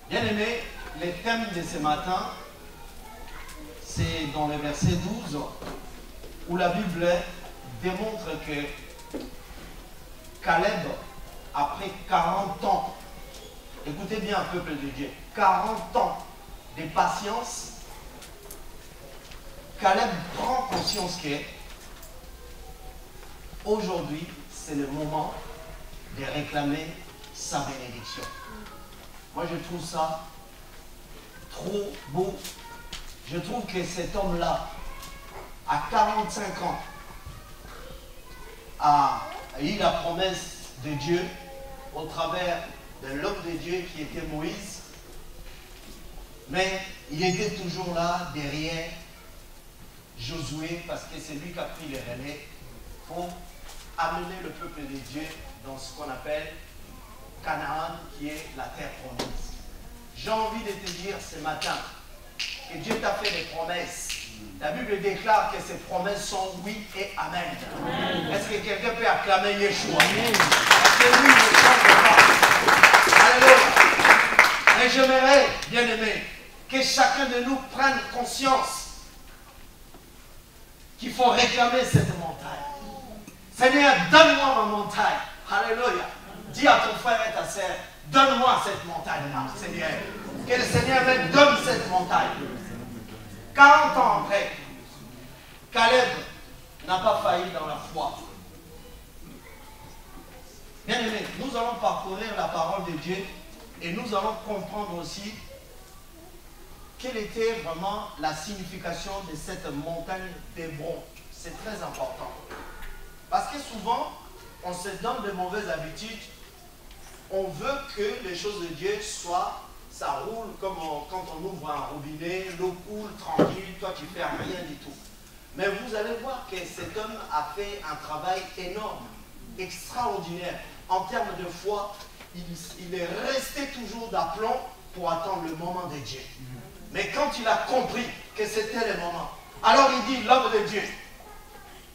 Bien aimé, le thème de ce matin, c'est dans le verset 12, où la Bible démontre que Caleb, après 40 ans, écoutez bien, peuple de Dieu, 40 ans de patience, Caleb prend conscience que aujourd'hui, c'est le moment de réclamer sa bénédiction. Moi, je trouve ça trop beau. Je trouve que cet homme-là, à 45 ans, a eu la promesse de Dieu au travers de l'homme de Dieu qui était Moïse. Mais il était toujours là, derrière Josué, parce que c'est lui qui a pris les relais pour amener le peuple de Dieu dans ce qu'on appelle Canaan, qui est la terre promise. J'ai envie de te dire ce matin que Dieu t'a fait des promesses. La Bible déclare que ces promesses sont oui et amen. Est-ce que quelqu'un peut acclamer Yeshua? Est-ce que lui ne chante pas? Alléluia. Et j'aimerais, bien aimé, que chacun de nous prenne conscience qu'il faut réclamer cette montagne. Seigneur, donne-moi ma montagne. Alléluia. Dis à ton frère et ta sœur, donne-moi cette montagne-là, Seigneur. Que le Seigneur me donne cette montagne. 40 ans après, Caleb n'a pas failli dans la foi. Bien aimé, nous allons parcourir la parole de Dieu et nous allons comprendre aussi quelle était vraiment la signification de cette montagne d'Hébron. C'est très important. Parce que souvent, on se donne de mauvaises habitudes. On veut que les choses de Dieu soient, ça roule comme quand on ouvre un robinet, l'eau coule tranquille, toi tu fais rien du tout. Mais vous allez voir que cet homme a fait un travail énorme, extraordinaire. En termes de foi, il est resté toujours d'aplomb pour attendre le moment de Dieu. Mais quand il a compris que c'était le moment, alors il dit, l'homme de Dieu,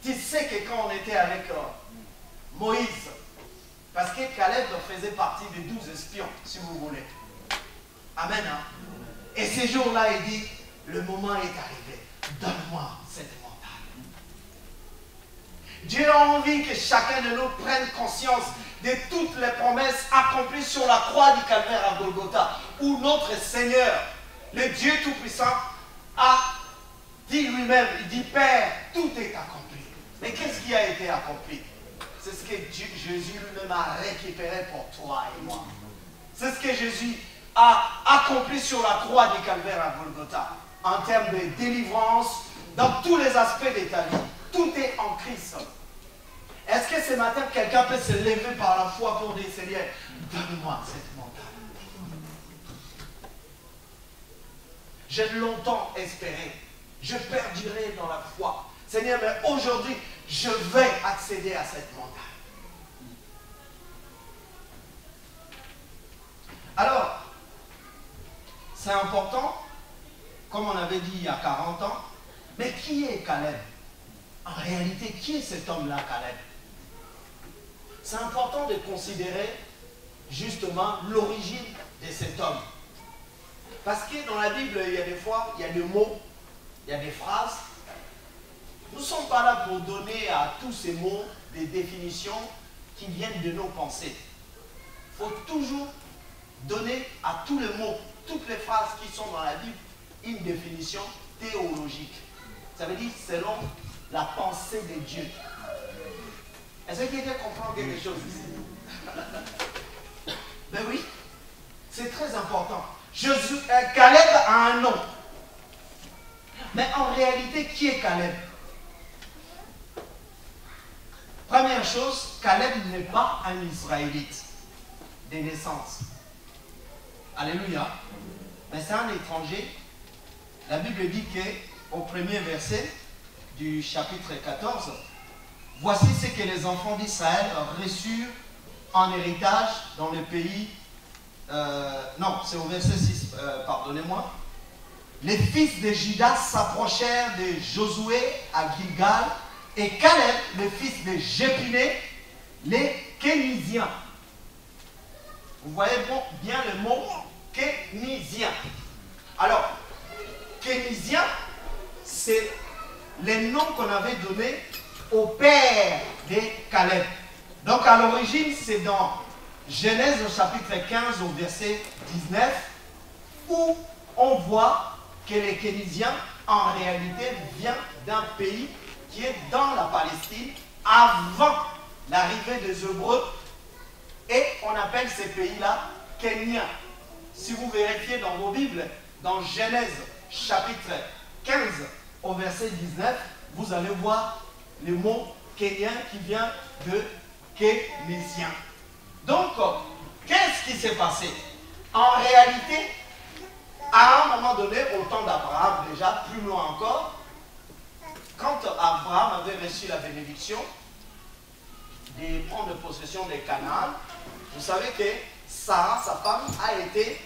tu sais que quand on était avec Moïse, parce que Caleb faisait partie des 12 espions, si vous voulez. Amen. Hein? Et ces jours-là, il dit, le moment est arrivé. Donne-moi cette montagne. Dieu a envie que chacun de nous prenne conscience de toutes les promesses accomplies sur la croix du calvaire à Golgotha, où notre Seigneur, le Dieu Tout-Puissant, a dit lui-même, il dit, Père, tout est accompli. Mais qu'est-ce qui a été accompli? C'est ce que Jésus lui-même a récupéré pour toi et moi. C'est ce que Jésus a accompli sur la croix du calvaire à Golgotha. En termes de délivrance, dans tous les aspects de ta vie. Tout est en Christ. Est-ce que ce matin, quelqu'un peut se lever par la foi pour dire, Seigneur, donne-moi cette montagne. J'ai longtemps espéré. Je perdurerai dans la foi. Seigneur, mais aujourd'hui, je vais accéder à cette montagne. Alors, c'est important, comme on avait dit il y a 40 ans, mais qui est Caleb? En réalité, qui est cet homme-là, Caleb? C'est important de considérer justement l'origine de cet homme. Parce que dans la Bible, il y a des fois, il y a des mots, il y a des phrases. Nous ne sommes pas là pour donner à tous ces mots des définitions qui viennent de nos pensées. Il faut toujours donner à tous les mots, toutes les phrases qui sont dans la Bible, une définition théologique. Ça veut dire selon la pensée de Dieu. Est-ce que quelqu'un comprend quelque chose ici? Ben oui, c'est très important. Caleb a un nom. Mais en réalité, qui est Caleb? Première chose, Caleb n'est pas un Israélite de naissance. Alléluia. Mais c'est un étranger. La Bible dit qu'au premier verset du chapitre 14, voici ce que les enfants d'Israël reçurent en héritage dans le pays. Non, c'est au verset 6, pardonnez-moi. Les fils de Juda s'approchèrent de Josué à Gilgal et Caleb, le fils de Jéphiné, les Kénisiens. Vous voyez bien le mot Kénisiens. Alors, Kénisiens, c'est les noms qu'on avait donnés au père des Caleb. Donc à l'origine, c'est dans Genèse au chapitre 15 au verset 19 où on voit que les Kénisiens en réalité viennent d'un pays qui est dans la Palestine avant l'arrivée des Hébreux et on appelle ces pays-là Kéniens. Si vous vérifiez dans vos Bibles, dans Genèse chapitre 15 au verset 19, vous allez voir le mot Kénien qui vient de Kénésien. Donc, qu'est-ce qui s'est passé? En réalité, à un moment donné, au temps d'Abraham, déjà plus loin encore, quand Abraham avait reçu la bénédiction de prendre possession des Canaan, vous savez que Sarah, sa femme, a été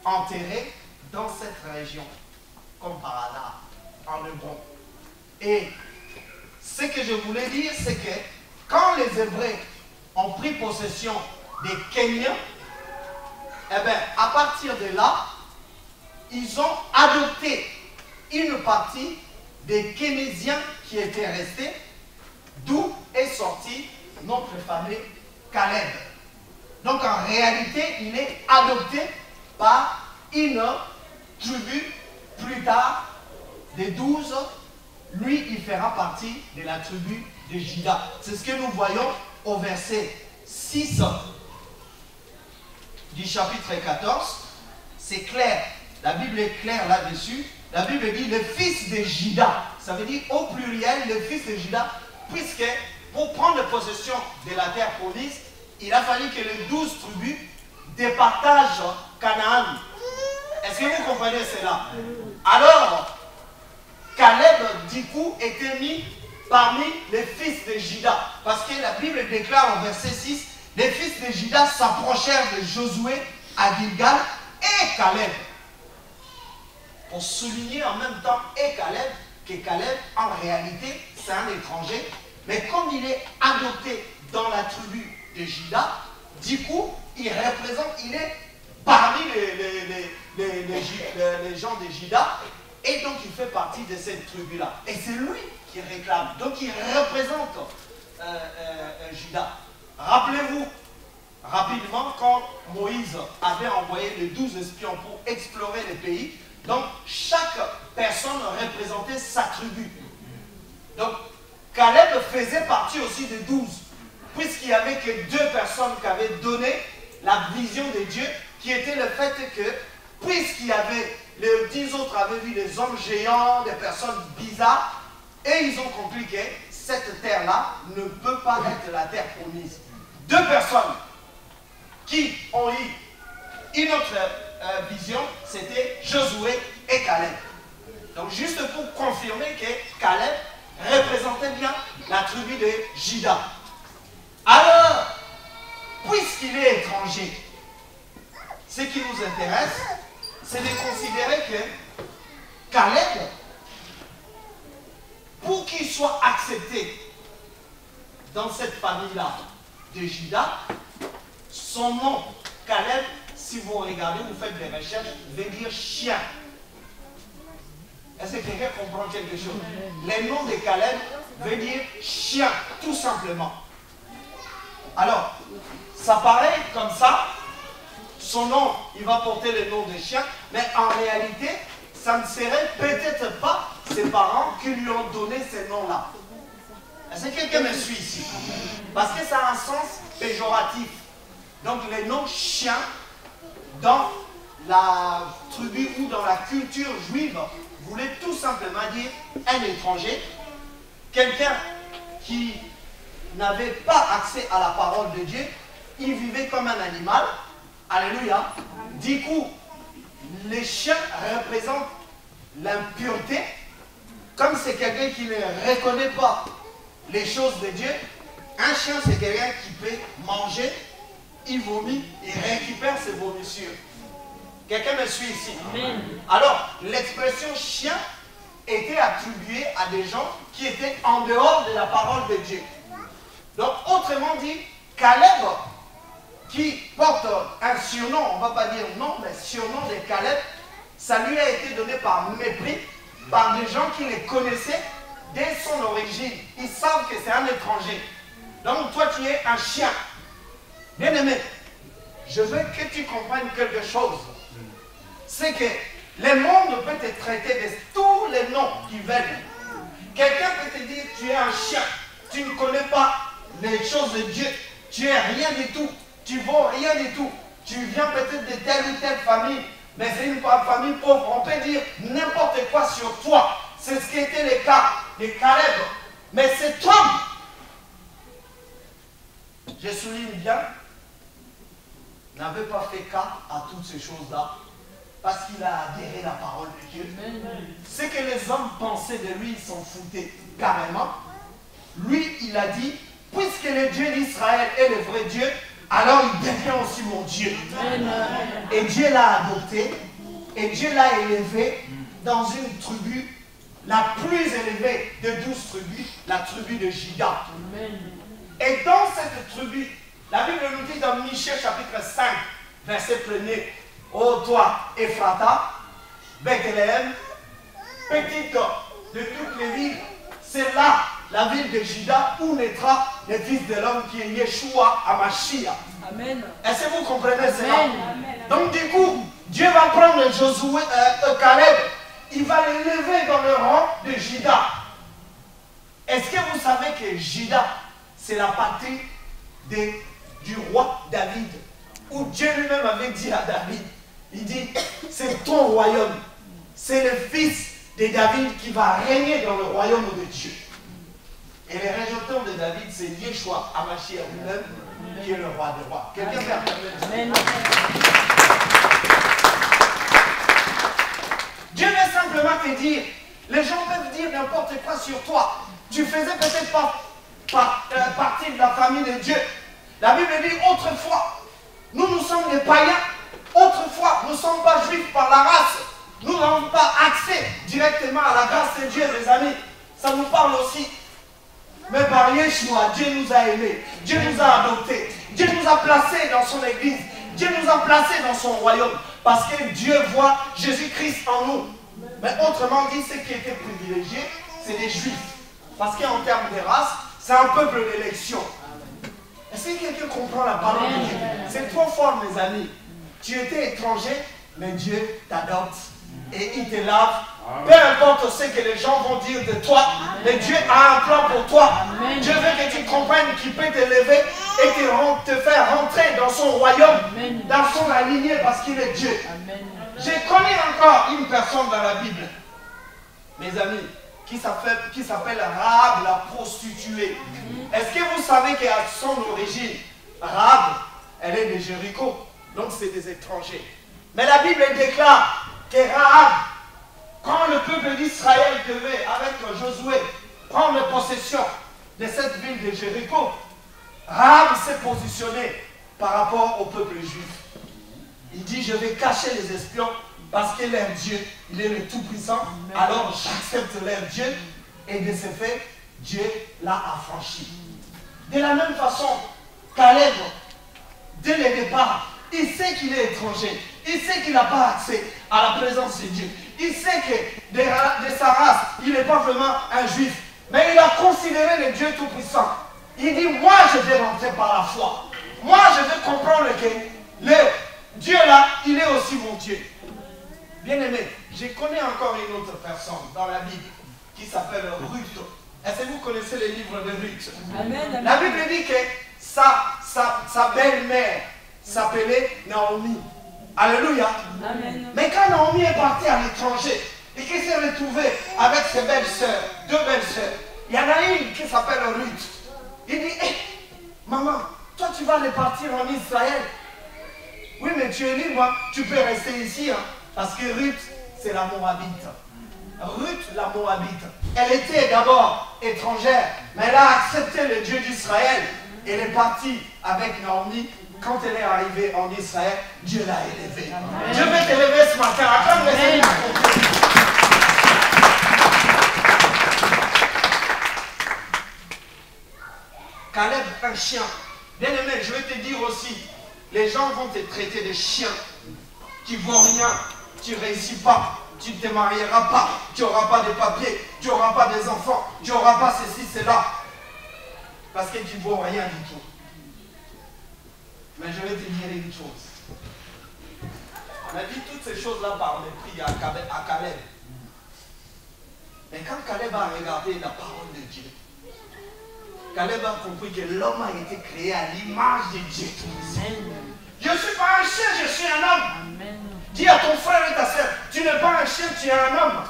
enterrée dans cette région, comme par hasard, en Hébron. Et ce que je voulais dire, c'est que quand les Hébreux ont pris possession des Kéniens, eh bien, à partir de là, ils ont adopté une partie des Kénésiens qui étaient restés, d'où est sorti notre fameux Caleb. Donc en réalité, il est adopté par une tribu plus tard des 12. Lui, il fera partie de la tribu de Juda. C'est ce que nous voyons au verset 6 du chapitre 14. C'est clair. La Bible est claire là-dessus. La Bible dit le fils de Juda. Ça veut dire au pluriel le fils de Juda. Puisque pour prendre possession de la terre promise, il a fallu que les 12 tribus départagent Canaan. Est-ce que vous comprenez cela? Alors, Caleb, du coup, était mis parmi les fils de Juda. Parce que la Bible déclare au verset 6, les fils de Juda s'approchèrent de Josué à Gilgal et Caleb. Pour souligner en même temps et Caleb, que Caleb, en réalité, c'est un étranger. Mais comme il est adopté dans la tribu de Juda, du coup, il représente, il est parmi les gens de Juda. Et donc, il fait partie de cette tribu-là. Et c'est lui qui réclame. Donc, il représente Juda. Rappelez-vous, rapidement, quand Moïse avait envoyé les 12 espions pour explorer les pays, donc, chaque personne représentait sa tribu. Donc, Caleb faisait partie aussi des 12, puisqu'il n'y avait que 2 personnes qui avaient donné la vision de Dieu, qui était le fait que, puisqu'il y avait, les 10 autres avaient vu des hommes géants, des personnes bizarres, et ils ont compris que cette terre-là ne peut pas être la terre promise. 2 personnes qui ont eu une autre vision, c'était Josué et Caleb. Donc juste pour confirmer que Caleb représentait bien la tribu de Juda. Alors, puisqu'il est étranger, ce qui nous intéresse, c'est de considérer que Caleb, pour qu'il soit accepté dans cette famille-là de Juda, son nom, Caleb, si vous regardez, vous faites des recherches, veut dire chien. Est-ce que quelqu'un comprend quelque chose? Le nom de Caleb veut dire chien, tout simplement. Alors, ça paraît comme ça, son nom, il va porter le nom de chien, mais en réalité, ça ne serait peut-être pas ses parents qui lui ont donné ces noms-là. Est-ce que quelqu'un me suit ici? Parce que ça a un sens péjoratif. Donc, les noms chien, dans la tribu ou dans la culture juive, voulait tout simplement dire un étranger, quelqu'un qui n'avait pas accès à la parole de Dieu, il vivait comme un animal. Alléluia. Du coup, les chiens représentent l'impureté. Comme c'est quelqu'un qui ne reconnaît pas les choses de Dieu, un chien c'est quelqu'un qui peut manger, il vomit, il récupère ses vomissures. Quelqu'un me suit ici? Amen. Alors, l'expression chien était attribuée à des gens qui étaient en dehors de la parole de Dieu. Donc, autrement dit, Caleb qui porte un surnom, on ne va pas dire nom, mais surnom de Caleb, ça lui a été donné par mépris, par des gens qui les connaissaient dès son origine. Ils savent que c'est un étranger. Donc toi tu es un chien. Bien aimé, je veux que tu comprennes quelque chose. C'est que le monde peut te traiter de tous les noms qu'ils veulent. Quelqu'un peut te dire tu es un chien, tu ne connais pas les choses de Dieu, tu es rien du tout, tu vaux rien du tout, tu viens peut-être de telle ou telle famille, mais c'est une famille pauvre, on peut dire n'importe quoi sur toi. C'est ce qui était le cas de Caleb. Mais cet homme, je souligne bien, n'avait pas fait cas à toutes ces choses-là, parce qu'il a adhéré à la parole de Dieu. Ce que les hommes pensaient de lui, ils s'en foutaient carrément. Lui, il a dit, puisque le Dieu d'Israël est le vrai Dieu, alors il devient aussi mon Dieu. Et Dieu l'a adopté, et Dieu l'a élevé dans une tribu, la plus élevée de 12 tribus, la tribu de Juda. Et dans cette tribu, la Bible nous dit dans Michée chapitre 5, verset 1er, ô toi, Ephrata, Bethléem, petite de toutes les villes, c'est là la ville de Juda où naîtra le Fils de l'homme qui est Yeshua Hamashiach. Amen. Est-ce que vous comprenez cela? Donc du coup, Dieu va prendre Josué, Caleb, il va l'élever dans le rang de Juda. Est-ce que vous savez que Juda, c'est la patrie du roi David, où Dieu lui-même avait dit à David, il dit, c'est ton royaume, c'est le fils de David qui va régner dans le royaume de Dieu. Et le rejeton de David, c'est Yeshua Hamashiach lui-même, qui est le roi des rois. Quelqu'un peut applaudir. Dieu veut simplement te dire, les gens peuvent dire n'importe quoi sur toi. Tu faisais peut-être pas partie de la famille de Dieu. La Bible dit autrefois, nous sommes des païens. Autrefois, nous ne sommes pas juifs par la race. Nous n'avons pas accès directement à la grâce de Dieu, mes amis. Ça nous parle aussi. Mais par Yeshua, Dieu nous a aimés. Dieu nous a adoptés. Dieu nous a placés dans son église. Dieu nous a placés dans son royaume. Parce que Dieu voit Jésus-Christ en nous. Mais autrement dit, ceux qui étaient privilégiés, c'est les juifs. Parce qu'en termes de race, c'est un peuple d'élection. Est-ce que quelqu'un comprend la parole de Dieu? C'est trop fort, mes amis. Tu étais étranger, mais Dieu t'adopte et il te lave. Peu importe ce que les gens vont dire de toi, mais Dieu a un plan pour toi. Amen. Dieu veut que tu comprennes qu'il peut t'élever et te faire rentrer dans son royaume, Amen, dans son lignée, parce qu'il est Dieu. J'ai connu encore une personne dans la Bible, mes amis, qui s'appelle Rahab la prostituée. Est-ce que vous savez qu'à son origine, Rahab, elle est de Jéricho, donc c'est des étrangers. Mais la Bible déclare que Rahab, quand le peuple d'Israël devait, avec Josué, prendre possession de cette ville de Jéricho, Rahab s'est positionné par rapport au peuple juif. Il dit, je vais cacher les espions parce que leur Dieu, il est le Tout-Puissant. Alors j'accepte leur Dieu et de ce fait, Dieu l'a affranchi. De la même façon, Caleb, dès le départ, il sait qu'il est étranger. Il sait qu'il n'a pas accès à la présence de Dieu. Il sait que de sa race, il n'est pas vraiment un juif. Mais il a considéré le Dieu Tout-Puissant. Il dit, moi je vais rentrer par la foi. Moi je vais comprendre que le Dieu là, il est aussi mon Dieu. Bien aimé, je connais encore une autre personne dans la Bible qui s'appelle Ruth. Est-ce que vous connaissez les livres de Ruth? Amen. La Bible dit que sa belle-mère s'appelait Naomi. Alléluia. Amen. Mais quand Naomi est partie à l'étranger et qu'elle s'est retrouvée avec ses belles sœurs, deux belles sœurs, il y en a une qui s'appelle Ruth. Il dit, hey, maman, toi tu vas aller partir en Israël. Oui, mais tu es libre, tu peux rester ici. Hein, parce que Ruth, c'est la Moabite. Ruth, la Moabite. Elle était d'abord étrangère, mais elle a accepté le Dieu d'Israël. Elle est partie avec Naomi. Quand elle est arrivée en Israël, Dieu l'a élevée. Amen. Dieu veut t'élever ce matin. Acclame le Seigneur. Caleb, un chien. Bien aimé, je vais te dire aussi, Les gens vont te traiter de chien. Tu ne vaux rien, tu ne réussis pas, tu ne te marieras pas, tu n'auras pas de papiers, tu n'auras pas des enfants, tu n'auras pas ceci, cela. Parce que tu ne vaux rien du tout. Mais je vais te dire une chose. On a dit toutes ces choses-là par mépris à Caleb. Mais quand Caleb a regardé la parole de Dieu, Caleb a compris que l'homme a été créé à l'image de Dieu. Je ne suis pas un chien, je suis un homme. Amen. Dis à ton frère et ta soeur, tu n'es pas un chien, tu es un homme.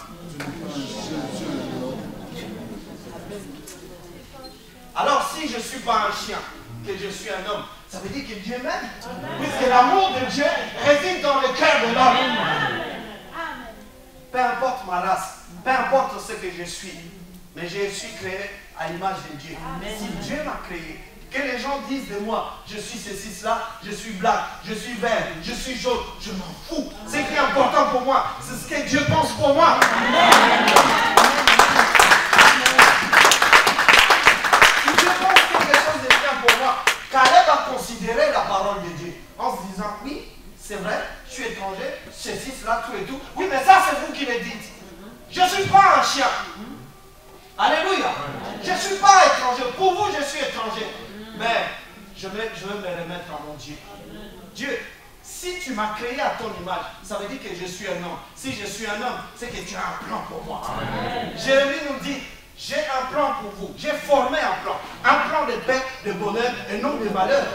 Alors si je ne suis pas un chien, que je suis un homme, ça veut dire que Dieu m'aime. Puisque l'amour de Dieu réside dans le cœur de l'homme. Peu importe ma race, peu importe ce que je suis, mais je suis créé à l'image de Dieu. Amen. Si Dieu m'a créé, que les gens disent de moi, je suis ceci, cela, je suis blanc, je suis vert, je suis jaune, je m'en fous. Ce qui est important pour moi, c'est ce que Dieu pense pour moi. Amen. Si Dieu pense quelque chose de bien pour moi, Caleb a considéré la parole de Dieu en se disant, oui, c'est vrai, je suis étranger, ceci, cela, tout et tout. Oui, mais ça, c'est vous qui le dites. Je ne suis pas un chien. Alléluia. Je ne suis pas étranger. Pour vous, je suis étranger. Mais je veux me remettre à mon Dieu. Dieu, si tu m'as créé à ton image, ça veut dire que je suis un homme. Si je suis un homme, c'est que tu as un plan pour moi. Jérémie nous dit, j'ai un plan pour vous. J'ai formé un plan. Un plan de paix, de bonheur et non de malheur.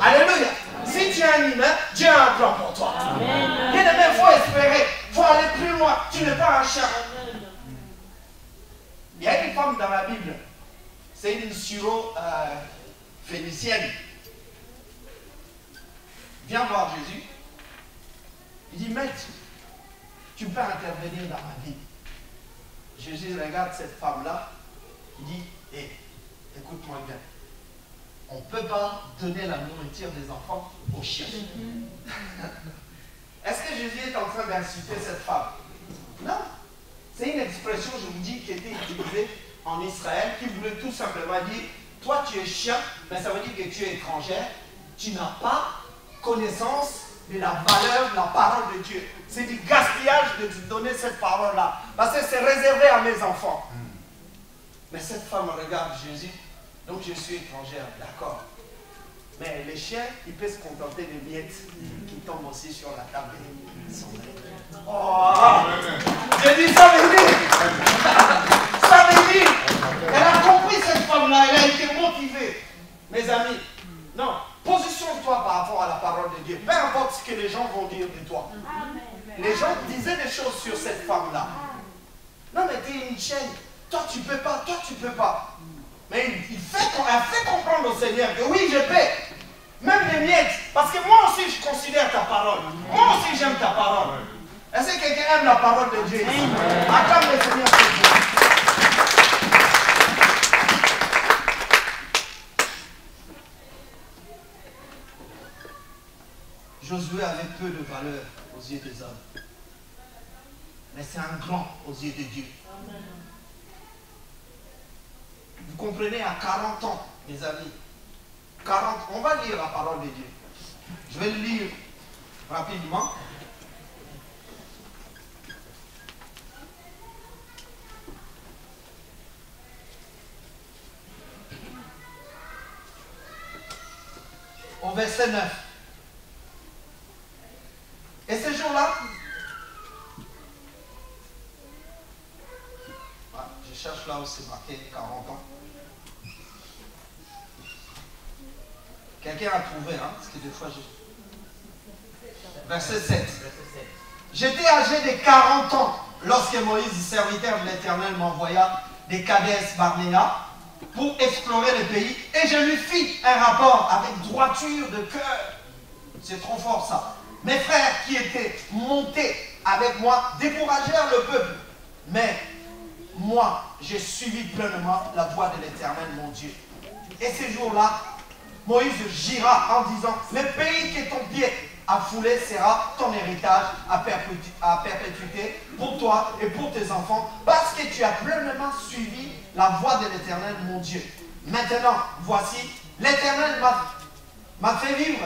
Alléluia. Si tu es un humain, Dieu a un plan pour toi. Bien aimé, il faut espérer. Il faut aller plus loin. Tu n'es pas un chien. Il y a une femme dans la Bible. C'est une syro-phénicienne. Viens voir Jésus. Il dit, maître, tu peux intervenir dans ma vie. Jésus regarde cette femme-là. Il dit, hé, écoute-moi bien. On ne peut pas donner la nourriture des enfants aux chiens. Est-ce que Jésus est en train d'insulter cette femme? Non. C'est une expression, je vous dis, qui était utilisée en Israël, qui voulait tout simplement dire, toi tu es chien, mais ça veut dire que tu es étrangère, tu n'as pas connaissance de la valeur de la parole de Dieu. C'est du gaspillage de te donner cette parole-là, parce que c'est réservé à mes enfants. Mais cette femme regarde Jésus, donc je suis étrangère, d'accord. Mais les chiens, ils peuvent se contenter des miettes qui tombent aussi sur la table. Oh, j'ai dit ça veut dire. Ça veut dire. Elle a compris cette femme-là, elle a été motivée. Mes amis, non, positionne-toi par rapport à la parole de Dieu. Peu importe ce que les gens vont dire de toi. Les gens disaient des choses sur cette femme-là. Non, mais tu es une chienne. Toi, tu peux pas, toi, tu peux pas. Mais elle fait comprendre au Seigneur que oui, je peux. Même les miettes. Parce que moi aussi, je considère ta parole. Moi aussi, j'aime ta parole. Est-ce que quelqu'un aime la parole de Dieu? Acclame le Seigneur pour Dieu. Josué avait peu de valeur aux yeux des hommes. Mais c'est un grand aux yeux de Dieu. Vous comprenez, à 40 ans, mes amis, 40, on va lire la parole de Dieu. Je vais le lire rapidement. Au verset 9. Et ce jour-là, je cherche là où c'est marqué 40 ans. Quelqu'un a trouvé, hein, parce que des fois je... Verset 7. J'étais âgé de 40 ans lorsque Moïse, serviteur de l'Éternel, m'envoya des Kadès Barnéa pour explorer le pays et je lui fis un rapport avec droiture de cœur. C'est trop fort ça. Mes frères qui étaient montés avec moi découragèrent le peuple. Mais moi, j'ai suivi pleinement la voie de l'Éternel, mon Dieu. Et ce jour-là, Moïse gira en disant, le pays que ton pied a foulé sera ton héritage à perpétuité pour toi et pour tes enfants, parce que tu as pleinement suivi la voie de l'Éternel, mon Dieu. Maintenant, voici, l'Éternel m'a fait vivre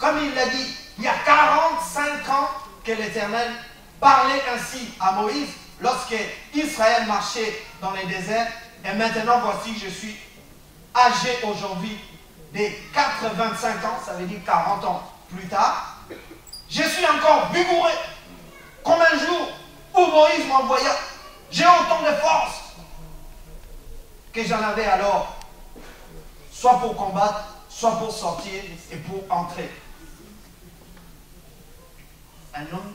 comme il l'a dit, il y a 45 ans que l'Éternel parlait ainsi à Moïse lorsque Israël marchait dans les déserts. Et maintenant, voici, je suis âgé aujourd'hui de 85 ans, ça veut dire 40 ans plus tard. Je suis encore vigoureux comme un jour où Moïse m'envoya. J'ai autant de force que j'en avais alors, soit pour combattre, soit pour sortir et pour entrer. Un homme,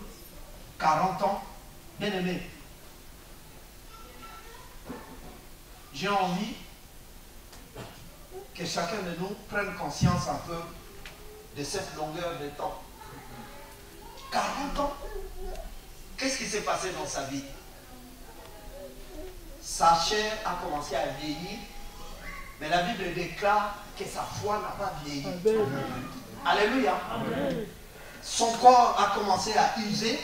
40 ans, bien aimé. J'ai envie que chacun de nous prenne conscience un peu de cette longueur de temps. 40 ans, qu'est-ce qui s'est passé dans sa vie? Sa chair a commencé à vieillir, mais la Bible déclare que sa foi n'a pas vieilli. Amen. Alléluia. Amen. Son corps a commencé à user,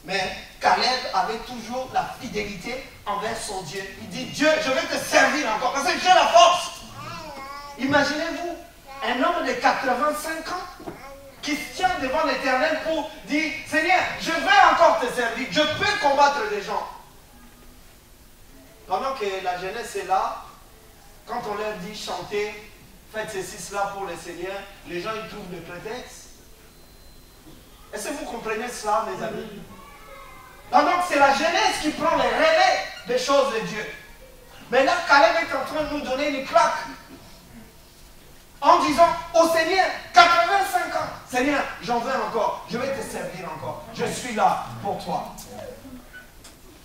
mais Caleb avait toujours la fidélité envers son Dieu. Il dit, Dieu, je vais te servir encore, parce que j'ai la force. Imaginez-vous, un homme de 85 ans qui se tient devant l'Éternel pour dire, Seigneur, je vais encore te servir, je peux combattre des gens. Pendant que la jeunesse est là, quand on leur dit chanter, faites ceci, cela pour le Seigneur, les gens ils trouvent le prétexte. Est-ce que vous comprenez cela, mes amis? Pendant que c'est la jeunesse qui prend les relais des choses de Dieu. Mais là, Caleb est en train de nous donner une claque. En disant au Seigneur, 85 ans, Seigneur, j'en veux encore, je vais te servir encore, je suis là pour toi.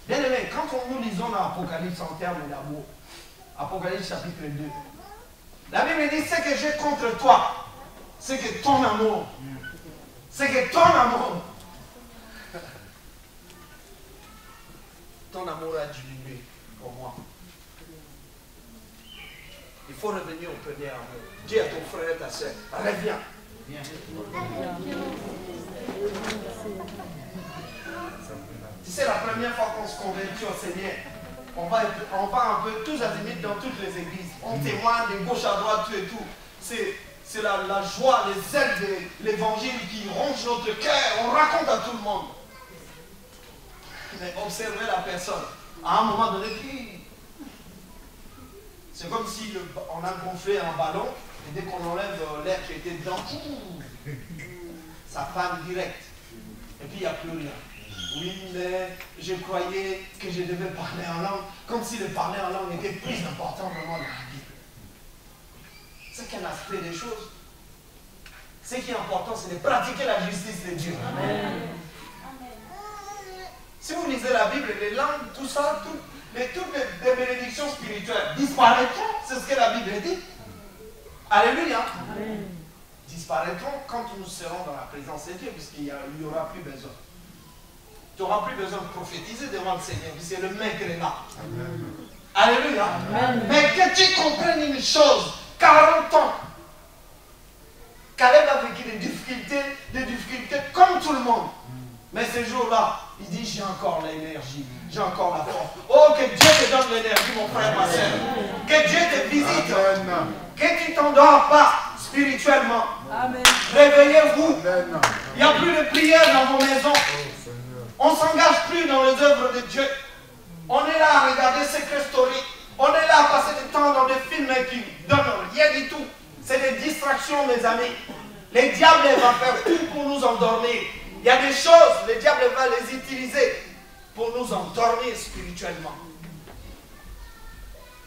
Bien aimé, quand nous lisons dans l'Apocalypse en termes d'amour, Apocalypse chapitre 2, la Bible dit, ce que j'ai contre toi, c'est que ton amour, ton amour a diminué pour moi. Il faut revenir au premier amour. Dis à ton frère et ta soeur, reviens. Si c'est la première fois qu'on se convertit au Seigneur, on va un peu tous azimuts dans toutes les églises. On témoigne de gauche à droite, tout et tout. C'est la joie, les ailes de l'évangile qui ronge notre cœur. On raconte à tout le monde. Mais observez la personne. À un moment donné, c'est comme si on a gonflé un ballon et dès qu'on enlève l'air qui était dedans, ça panne direct. Et puis il n'y a plus rien. Oui, mais je croyais que je devais parler en langue, comme si le parler en langue était plus important vraiment dans la vie. C'est qu'un aspect des choses. Ce qui est important, c'est de pratiquer la justice de Dieu. Amen. Si vous lisez la Bible, les langues, tout ça, toutes les bénédictions spirituelles disparaîtront, c'est ce que la Bible dit. Alléluia. Amen. Disparaîtront quand nous serons dans la présence de Dieu, puisqu'il n'y aura plus besoin. Tu n'auras plus besoin de prophétiser devant le Seigneur, puisque le maître est là. Amen. Alléluia. Amen. Mais que tu comprennes une chose, 40 ans, Caleb a vécu des difficultés comme tout le monde. Mais ce jour-là, il dit, j'ai encore l'énergie, j'ai encore la force. Oh, que Dieu te donne l'énergie, mon frère, ma soeur. Que Dieu te visite. Amen. Que tu ne t'endors pas spirituellement. Amen. Réveillez-vous. Il n'y a plus de prière dans vos maisons. On ne s'engage plus dans les œuvres de Dieu. On est là à regarder Secret Story. On est là à passer du temps dans des films qui ne donnent rien du tout. C'est des distractions, mes amis. Les diables vont faire tout pour nous endormir. Il y a des choses, le diable va les utiliser pour nous endormir spirituellement.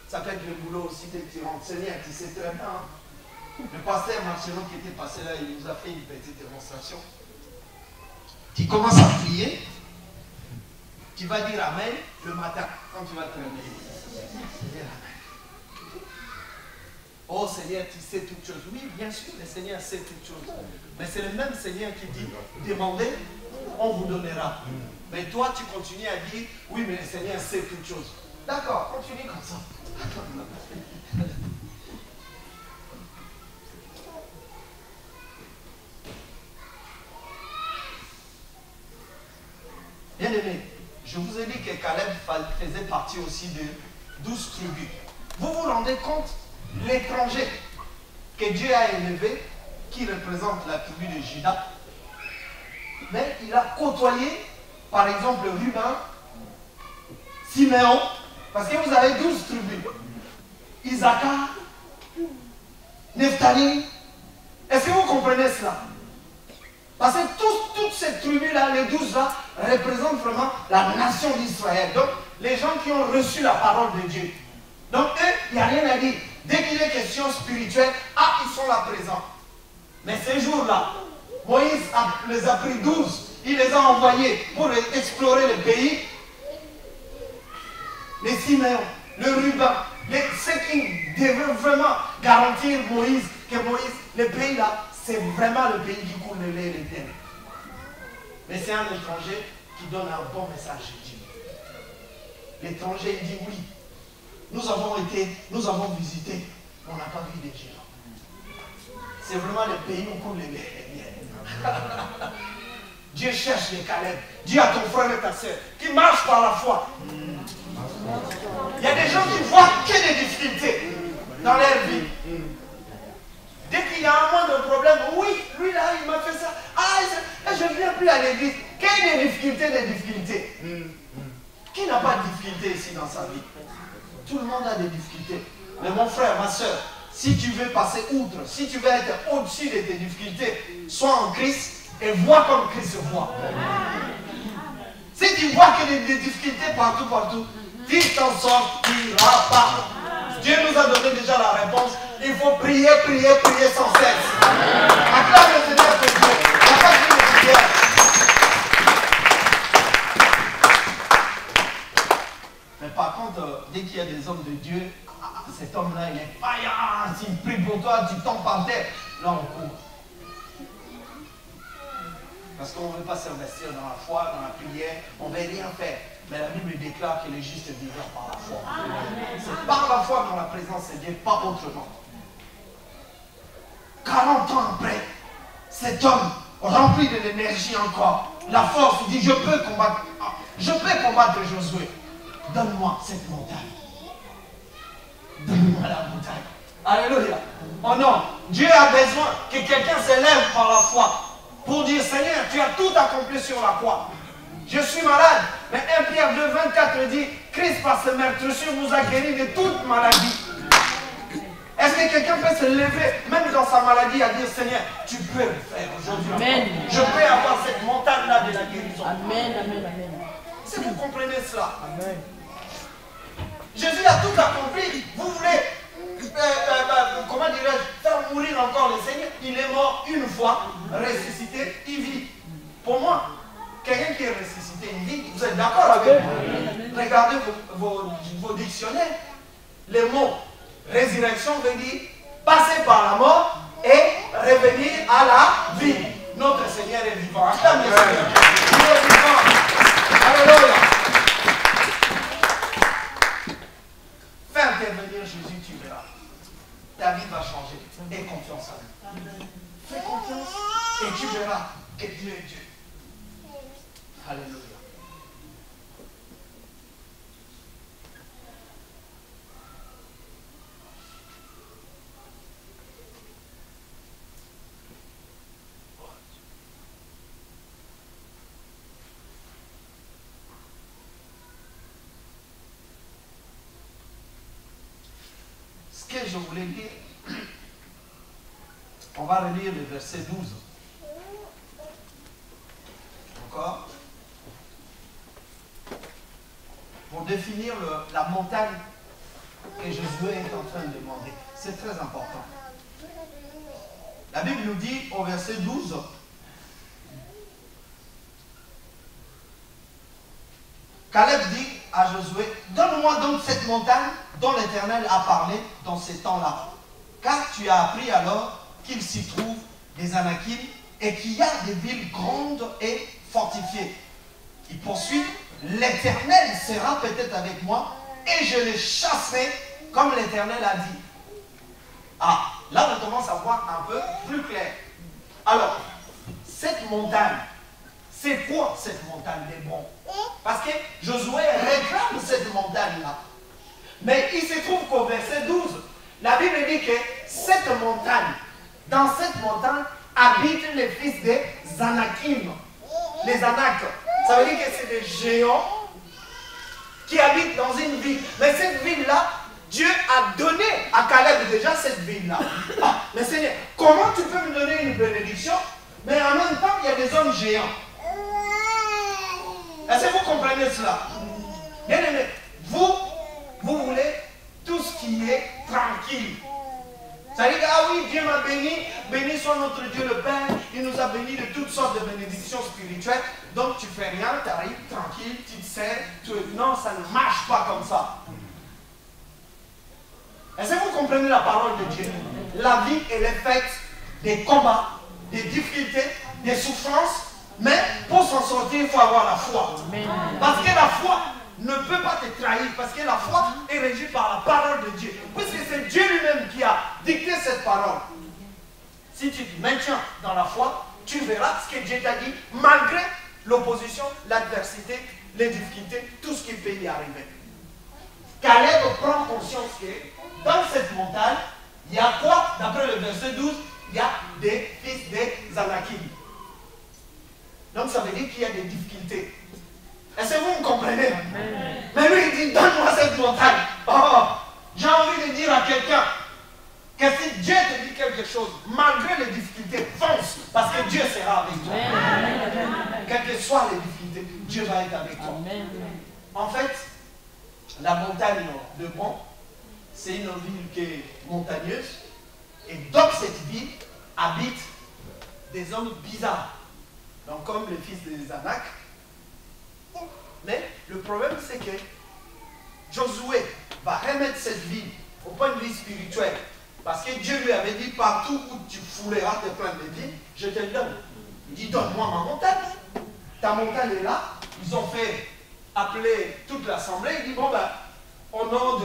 Ça peut être le boulot aussi des tyran. Seigneur, tu sais très bien. Hein? Le pasteur Marcello qui était passé là, il nous a fait une petite démonstration. Tu commences à prier, tu vas dire Amen le matin quand tu vas te réveiller. Dire Amen. Oh Seigneur, tu sais toutes choses. Oui, bien sûr, le Seigneur sait toutes choses. Mais c'est le même Seigneur qui dit, demandez, on vous donnera. Mais toi, tu continues à dire, oui, mais le Seigneur sait toutes choses. D'accord, continue comme ça. Bien aimé, je vous ai dit que Caleb faisait partie aussi de 12 tribus. Vous vous rendez compte, l'étranger que Dieu a élevé, qui représente la tribu de Juda. Mais il a côtoyé, par exemple, Ruben, Siméon, parce que vous avez 12 tribus. Issachar, Nephtali. Est-ce que vous comprenez cela? Parce que toutes ces tribus-là, les 12-là, représentent vraiment la nation d'Israël. Donc, les gens qui ont reçu la parole de Dieu. Donc, eux, il n'y a rien à dire. Dès qu'il est question spirituelle, ah, ils sont là présents. Mais ces jours-là, Moïse les a pris 12. Il les a envoyés pour explorer le pays. Les Siméon, le Ruben, ceux qui devaient vraiment garantir Moïse, que Moïse, le pays là, c'est vraiment le pays qui coule le lait et le miel. Mais c'est un étranger qui donne un bon message de Dieu. L'étranger, il dit oui. Nous avons visité, on n'a pas vu des géants. C'est vraiment le pays où coule le lait et le miel. Dieu cherche les Caleb. Dis à ton frère et ta soeur qui marchent par la foi. Il y a des gens qui voient que des difficultés dans leur vie. Dès qu'il y a un moindre problème, oui, lui là, il m'a fait ça. Ah, je ne viens plus à l'église. Quelle est des difficultés? Qui n'a pas de difficultés ici dans sa vie? Tout le monde a des difficultés. Mais mon frère, ma soeur, si tu veux passer outre, si tu veux être au-dessus de tes difficultés, sois en Christ et vois comme Christ voit. Si tu vois que des difficultés partout, tu t'en sortiras pas. Dieu nous a donné déjà la réponse. Il faut prier sans cesse. Acclame le Seigneur que Dieu. Il n'y a pas de prière. Mais par contre, dès qu'il y a des hommes de Dieu, cet homme-là, il est vaillant. S'il prie pour toi, tu tombes par terre. Là, on court. Parce qu'on ne veut pas s'investir dans la foi, dans la prière. On ne veut rien faire. Mais la Bible déclare que les justes vivront par la foi. C'est par la foi dans la présence de Dieu, pas autrement. 40 ans après, cet homme, rempli de l'énergie encore, la force, il dit, je peux combattre Josué. Donne-moi cette montagne. Donne-moi la montagne. Alléluia. Oh non, Dieu a besoin que quelqu'un s'élève par la foi pour dire, Seigneur, tu as tout accompli sur la croix. Je suis malade. Mais 1 Pierre 2, 24 dit, Christ par ses meurtrissures vous a guéri de toute maladie. Est-ce que quelqu'un peut se lever, même dans sa maladie, à dire, Seigneur, tu peux le faire aujourd'hui. Amen. Je peux avoir cette montagne-là de la guérison. Amen, amen, amen. Si vous comprenez cela. Amen. Jésus a tout accompli. Vous voulez, comment dirais-je, faire mourir encore le Seigneur. Il est mort une fois, ressuscité, il vit. Pour moi, quelqu'un qui est ressuscité, il vit. Vous êtes d'accord avec moi? Regardez vos dictionnaires. Les mots résurrection veut dire passer par la mort et revenir à la vie. Notre Seigneur est vivant. Acclame le Seigneur. Il est vivant. Alléluia. Fais intervenir Jésus, tu verras. Ta vie va changer. Aie confiance en lui. Fais confiance et tu verras que Dieu est Dieu. Alléluia. Ce que je voulais dire, on va relire le verset 12. Encore. Pour définir la montagne que Josué est en train de demander. C'est très important. La Bible nous dit au verset 12, Caleb dit à Josué, donne-moi donc cette montagne dont l'Éternel a parlé dans ces temps-là. Car tu as appris alors qu'il s'y trouve des Anakim et qu'il y a des villes grandes et fortifiées. Il poursuit, l'Éternel sera peut-être avec moi et je les chasserai comme l'Éternel a dit. Ah, là on commence à voir un peu plus clair. Alors, cette montagne, c'est quoi cette montagne d'Hébron? Parce que Josué réclame cette montagne-là. Mais il se trouve qu'au verset 12, la Bible dit que cette montagne dans cette montagne habitent les fils des Anakim. Les Anak, ça veut dire que c'est des géants qui habitent dans une ville. Mais cette ville-là, Dieu a donné à Caleb déjà cette ville-là. Ah, mais Seigneur, comment tu peux me donner une bénédiction, mais en même temps, il y a des hommes géants? Est-ce que vous comprenez cela? Bien aimé, vous voulez tout ce qui est tranquille. Ça veut dire, ah oui, Dieu m'a béni, béni soit notre Dieu le Père, il nous a bénis de toutes sortes de bénédictions spirituelles, donc tu fais rien, tu arrives tranquille, tu te sers, non, ça ne marche pas comme ça. Est-ce que vous comprenez la parole de Dieu? La vie, elle est faite des combats, des difficultés, des souffrances, mais pour s'en sortir, il faut avoir la foi. Parce que la foi ne peut pas te trahir, parce que la foi est régie par la parole de Dieu. Puisque c'est Dieu lui-même qui a dicté cette parole. Si tu te maintiens dans la foi, tu verras ce que Dieu t'a dit, malgré l'opposition, l'adversité, les difficultés, tout ce qui peut y arriver. Caleb prend conscience que dans cette montagne, il y a quoi? D'après le verset 12, il y a des fils des Anakim. Donc ça veut dire qu'il y a des difficultés. Est-ce que vous me comprenez? Mais lui, il dit, donne-moi cette montagne. Oh, j'ai envie de dire à quelqu'un que si Dieu te dit quelque chose, malgré les difficultés, fonce, parce que Dieu sera avec toi. Quelles que soient les difficultés, Dieu va être avec toi. En fait, la montagne de Bon, c'est une ville qui est montagneuse, et dans cette ville habitent des hommes bizarres, donc comme les fils des Anak. Mais le problème, c'est que Josué va remettre cette ville au point de vue spirituel. Parce que Dieu lui avait dit, partout où tu fouleras tes pleins de vie, je te le donne. Il dit, donne-moi ma montagne. Ta montagne est là. Ils ont fait appeler toute l'assemblée. Il dit, bon ben, au nom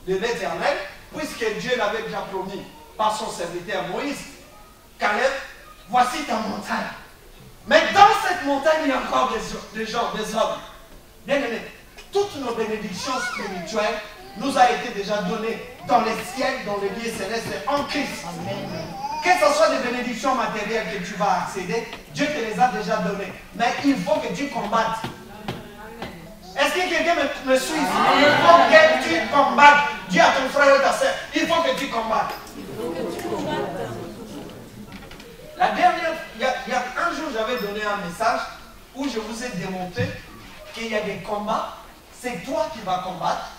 de l'Éternel, puisque Dieu l'avait déjà promis par son serviteur Moïse, Caleb, voici ta montagne. Mais dans cette montagne, il y a encore des gens, des hommes. Bien aimés, toutes nos bénédictions spirituelles nous a été déjà données dans les ciels, dans les lieux célestes, en Christ. Amen. Que ce soit des bénédictions matérielles que tu vas accéder, Dieu te les a déjà données. Mais il faut que tu combattes. Est-ce que quelqu'un me suit? Il faut que tu combattes. Dis à ton frère et ta soeur, il faut que tu combattes. La dernière, il y a un jour, j'avais donné un message où je vous ai démontré qu'il y a des combats, c'est toi qui vas combattre,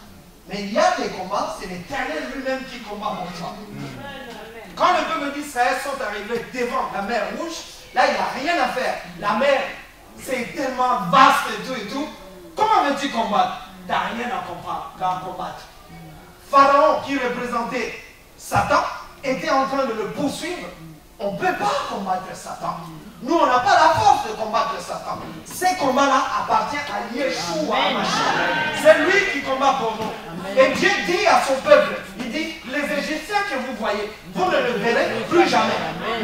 mais il y a des combats, c'est l'Éternel lui-même qui combat pour toi. Quand le peuple d'Israël sont arrivés devant la mer Rouge, là, il n'y a rien à faire. La mer, c'est tellement vaste et tout. Comment veux-tu combattre? Tu n'as rien à combattre. Pharaon, qui représentait Satan, était en train de le poursuivre. On ne peut pas combattre Satan. Nous, on n'a pas la force de combattre Satan. Ces combats-là appartiennent à Yeshua. C'est lui qui combat pour nous. Et Dieu dit à son peuple, il dit, les Égyptiens que vous voyez, vous ne le verrez plus jamais.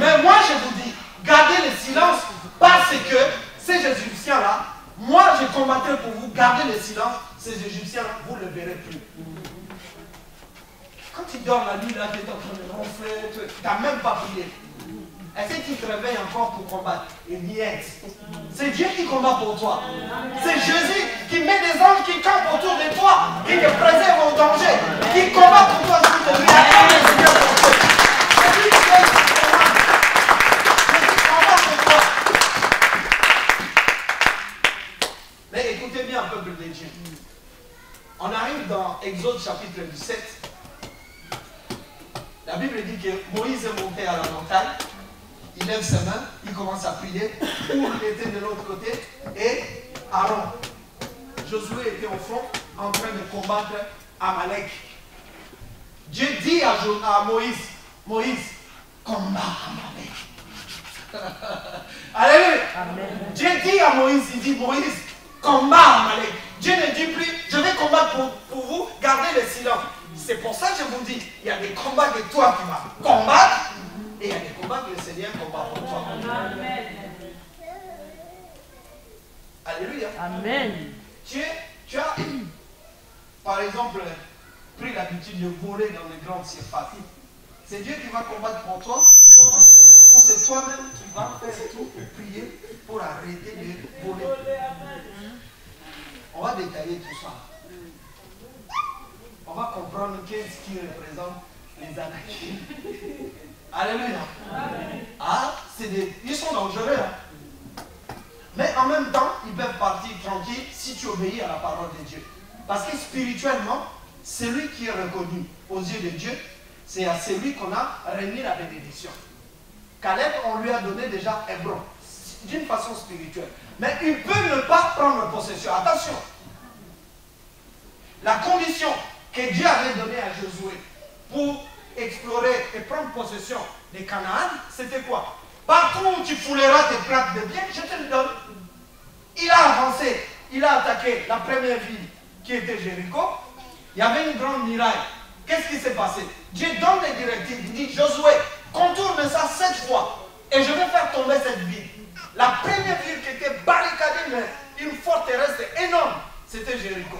Mais moi, je vous dis, gardez le silence parce que ces Égyptiens-là, moi, je combattrai pour vous, gardez le silence, ces Égyptiens-là, vous ne le verrez plus. Quand tu dors la nuit, là, tu es en train de ronfler, tu n'as même pas prié. Est-ce que tu te réveilles encore pour combattre? Et niet. C'est Dieu qui combat pour toi. C'est Jésus qui met des anges qui campent autour de toi, qui te préservent au danger, qui combat pour toi. Je te dis, attends le Seigneur pour toi. C'est lui qui combat pour toi. Mais écoutez bien, peuple de Dieu. On arrive dans Exode chapitre 17. La Bible dit que Moïse est monté à la montagne. Il lève ses mains, il commence à prier. Pour était de l'autre côté et Aaron. Josué était au fond en train de combattre Amalek. Dieu dit à Moïse, Moïse, combat Amalek. Alléluia. Amen. Dieu dit à Moïse, il dit, Moïse, combat Amalek. Dieu ne dit plus, je vais combattre pour vous, gardez le silence. C'est pour ça que je vous dis, il y a des combats que toi tu vas combattre. Et il y a des combats que le Seigneur combat pour toi. Amen. Alléluia. Amen. Tu as, par exemple, pris l'habitude de voler dans les grandes surfaces. C'est Dieu qui va combattre pour toi? Non. Ou c'est toi-même qui vas faire tout pour prier pour arrêter de voler? On va détailler tout ça. On va comprendre qu'est-ce qui représente les Anakim. Alléluia. Ah, ils sont dangereux. Hein? Mais en même temps, ils peuvent partir tranquilles si tu obéis à la parole de Dieu. Parce que spirituellement, celui qui est reconnu aux yeux de Dieu, c'est à celui qu'on a remis la bénédiction. Caleb, on lui a donné déjà Hébron, d'une façon spirituelle. Mais il peut ne pas prendre possession. Attention. La condition que Dieu avait donnée à Josué pour explorer et prendre possession des Canaan, c'était quoi? Partout où tu fouleras tes plaques de biens, je te le donne. Il a avancé, il a attaqué la première ville qui était Jéricho. Il y avait une grande muraille. Qu'est-ce qui s'est passé? Dieu donne les directives. Il dit, Josué, contourne ça 7 fois et je vais faire tomber cette ville. La première ville qui était barricadée, mais une forteresse énorme, c'était Jéricho.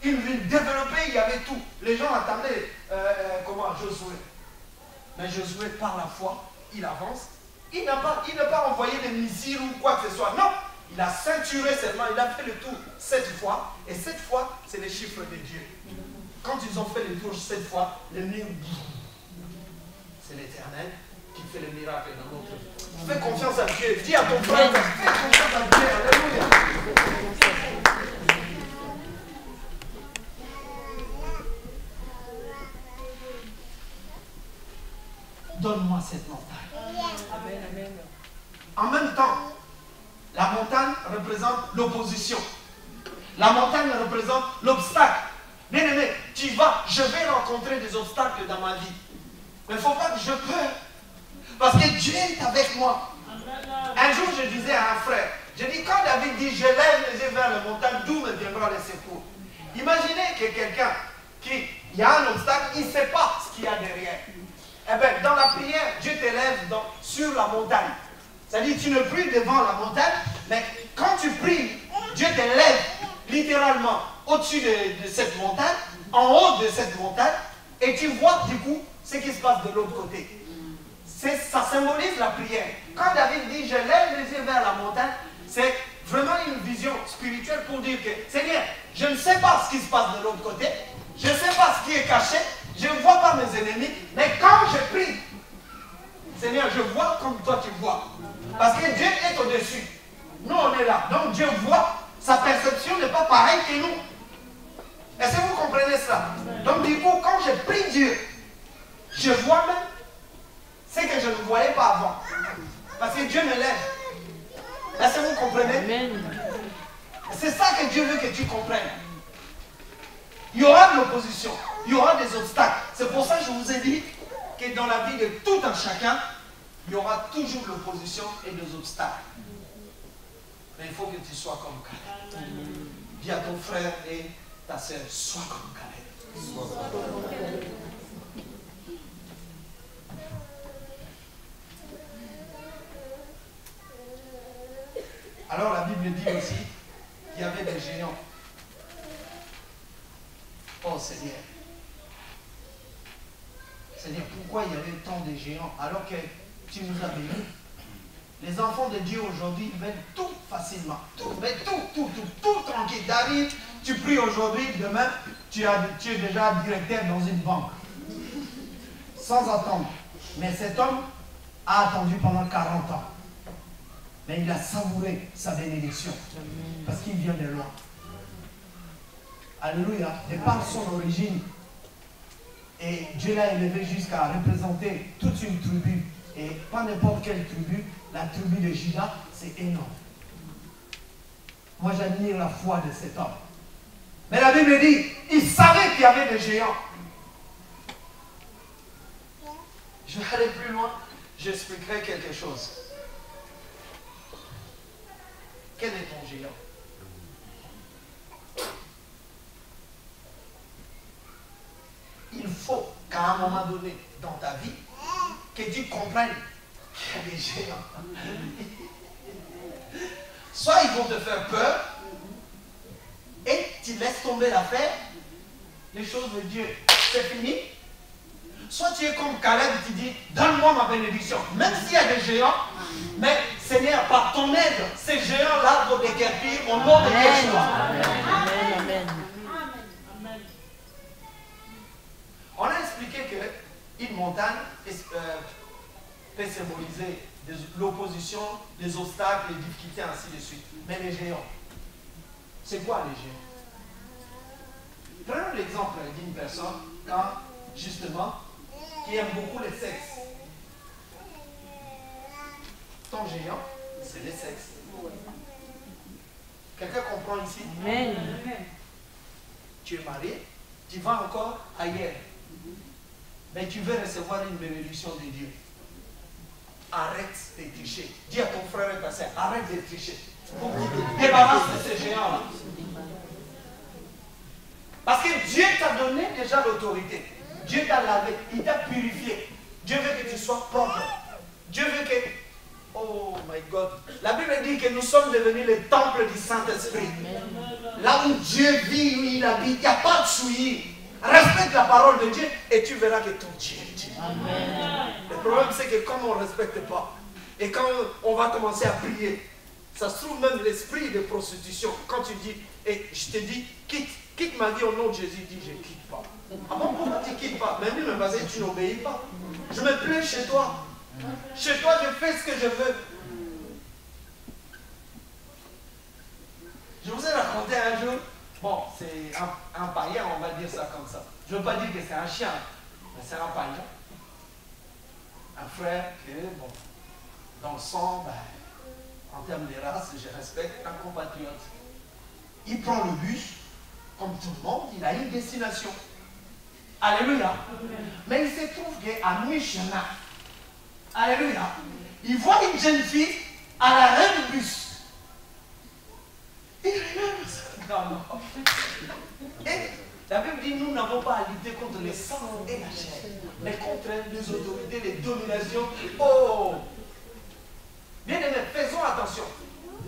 Une ville développée, il y avait tout. Les gens attendaient Josué. Mais Josué, par la foi, il avance. Il n'a pas envoyé des missiles ou quoi que ce soit. Non, il a ceinturé seulement. Il a fait le tour 7 fois. Et 7 fois, c'est les chiffres de Dieu. Quand ils ont fait le tour 7 fois, le mur, c'est l'Éternel qui fait le miracle dans notre vie. Fais confiance à Dieu. Dis à ton frère, fais confiance à Dieu. Alléluia. Donne-moi cette montagne. Amen, amen. En même temps, la montagne représente l'opposition. La montagne représente l'obstacle. Bien aimé, je vais rencontrer des obstacles dans ma vie. Mais il ne faut pas que je pleure. Parce que Dieu est avec moi. Un jour, je disais à un frère, je dis, quand David dit, je lève les yeux vers la montagne, d'où me viendra le secours? Imaginez que quelqu'un il y a un obstacle, il ne sait pas ce qu'il y a derrière. Eh bien, dans la prière, Dieu t'élève sur la montagne. C'est-à-dire, tu ne pries devant la montagne, mais quand tu pries, Dieu t'élève littéralement au-dessus de cette montagne, en haut de cette montagne, et tu vois du coup ce qui se passe de l'autre côté. Ça symbolise la prière. Quand David dit, je lève les yeux vers la montagne, c'est vraiment une vision spirituelle pour dire que, Seigneur, je ne sais pas ce qui se passe de l'autre côté, je ne sais pas ce qui est caché, je ne vois pas mes ennemis, mais quand je prie, Seigneur, je vois comme toi tu vois. Parce que Dieu est au-dessus. Nous, on est là. Donc Dieu voit, sa perception n'est pas pareille que nous. Est-ce que vous comprenez ça? Donc du coup, quand je prie Dieu, je vois même ce que je ne voyais pas avant. Parce que Dieu me lève. Est-ce que vous comprenez? Amen. C'est ça que Dieu veut que tu comprennes. Il y aura de l'opposition, il y aura des obstacles. C'est pour ça que je vous ai dit que dans la vie de tout un chacun, il y aura toujours de l'opposition et des obstacles. Mais il faut que tu sois comme Caleb. Dis à ton frère et ta soeur, sois comme Caleb. Alors la Bible dit aussi qu'il y avait des géants. Oh Seigneur. Seigneur, pourquoi il y avait tant de géants alors que tu nous as bénis? Les enfants de Dieu aujourd'hui veulent tout facilement. Tout, mais tout tranquille. T'arrives, tu pries aujourd'hui, demain, tu es déjà directeur dans une banque. Sans attendre. Mais cet homme a attendu pendant 40 ans. Mais il a savouré sa bénédiction. Parce qu'il vient de loin. Alléluia. Et par son origine, et Dieu l'a élevé jusqu'à représenter toute une tribu. Et pas n'importe quelle tribu, la tribu de Juda, c'est énorme. Moi, j'admire la foi de cet homme. Mais la Bible dit, il savait qu'il y avait des géants. Je vais aller plus loin, j'expliquerai quelque chose. Quel est ton géant? Il faut qu'à un moment donné dans ta vie, que tu comprennes qu'il y a des géants. Soit ils vont te faire peur et tu laisses tomber l'affaire, les choses de Dieu, c'est fini. soit tu es comme Caleb, tu dis, donne-moi ma bénédiction. Même s'il y a des géants, mais Seigneur, par ton aide, ces géants-là vont déguerpir au nom de Yeshua. Amen. Amen. On a expliqué qu'une montagne peut symboliser l'opposition, les obstacles, les difficultés, ainsi de suite. Mais les géants, c'est quoi les géants? Prenons l'exemple d'une personne, quand, justement, qui aime beaucoup le sexe. Ton géant, c'est le sexe. Quelqu'un comprend ici? Amen. Tu es marié, tu vas encore ailleurs. Mais tu veux recevoir une bénédiction de Dieu. Arrête de tricher. Dis à ton frère et ta soeur, arrête de tricher. Débarrasse de ces géants-là. Parce que Dieu t'a donné déjà l'autorité. Dieu t'a lavé, il t'a purifié. Dieu veut que tu sois propre. Dieu veut que... Oh my God. La Bible dit que nous sommes devenus le temple du Saint-Esprit. Là où Dieu vit, où il habite, il n'y a pas de souillis. Respecte la parole de Dieu et tu verras que ton Dieu est Dieu. Le problème c'est que comme on ne respecte pas, et quand on va commencer à prier, ça se trouve même l'esprit de prostitution. Quand tu dis, et je te dis, quitte ma vie au nom de Jésus, dis je ne quitte pas. Ah bon, pourquoi tu ne quittes pas? Mais lui, parce que tu n'obéis pas. Je me plais chez toi. Chez toi, je fais ce que je veux. Je vous ai raconté un jour, bon, c'est un païen, on va dire ça comme ça. Je ne veux pas dire que c'est un chien, mais c'est un païen. Un frère que, bon, dans le sang, ben, en termes de race, je respecte, un compatriote. Il prend le bus, comme tout le monde, il a une destination. Alléluia. Mais il se trouve qu'à mi-chemin, alléluia, il voit une jeune fille à l'arrêt du bus. Il regarde ça. Non. Et la Bible dit, nous n'avons pas à lutter contre les sang et la chair, mais contre les autorités, les dominations. Oh! Bien aimé, faisons attention.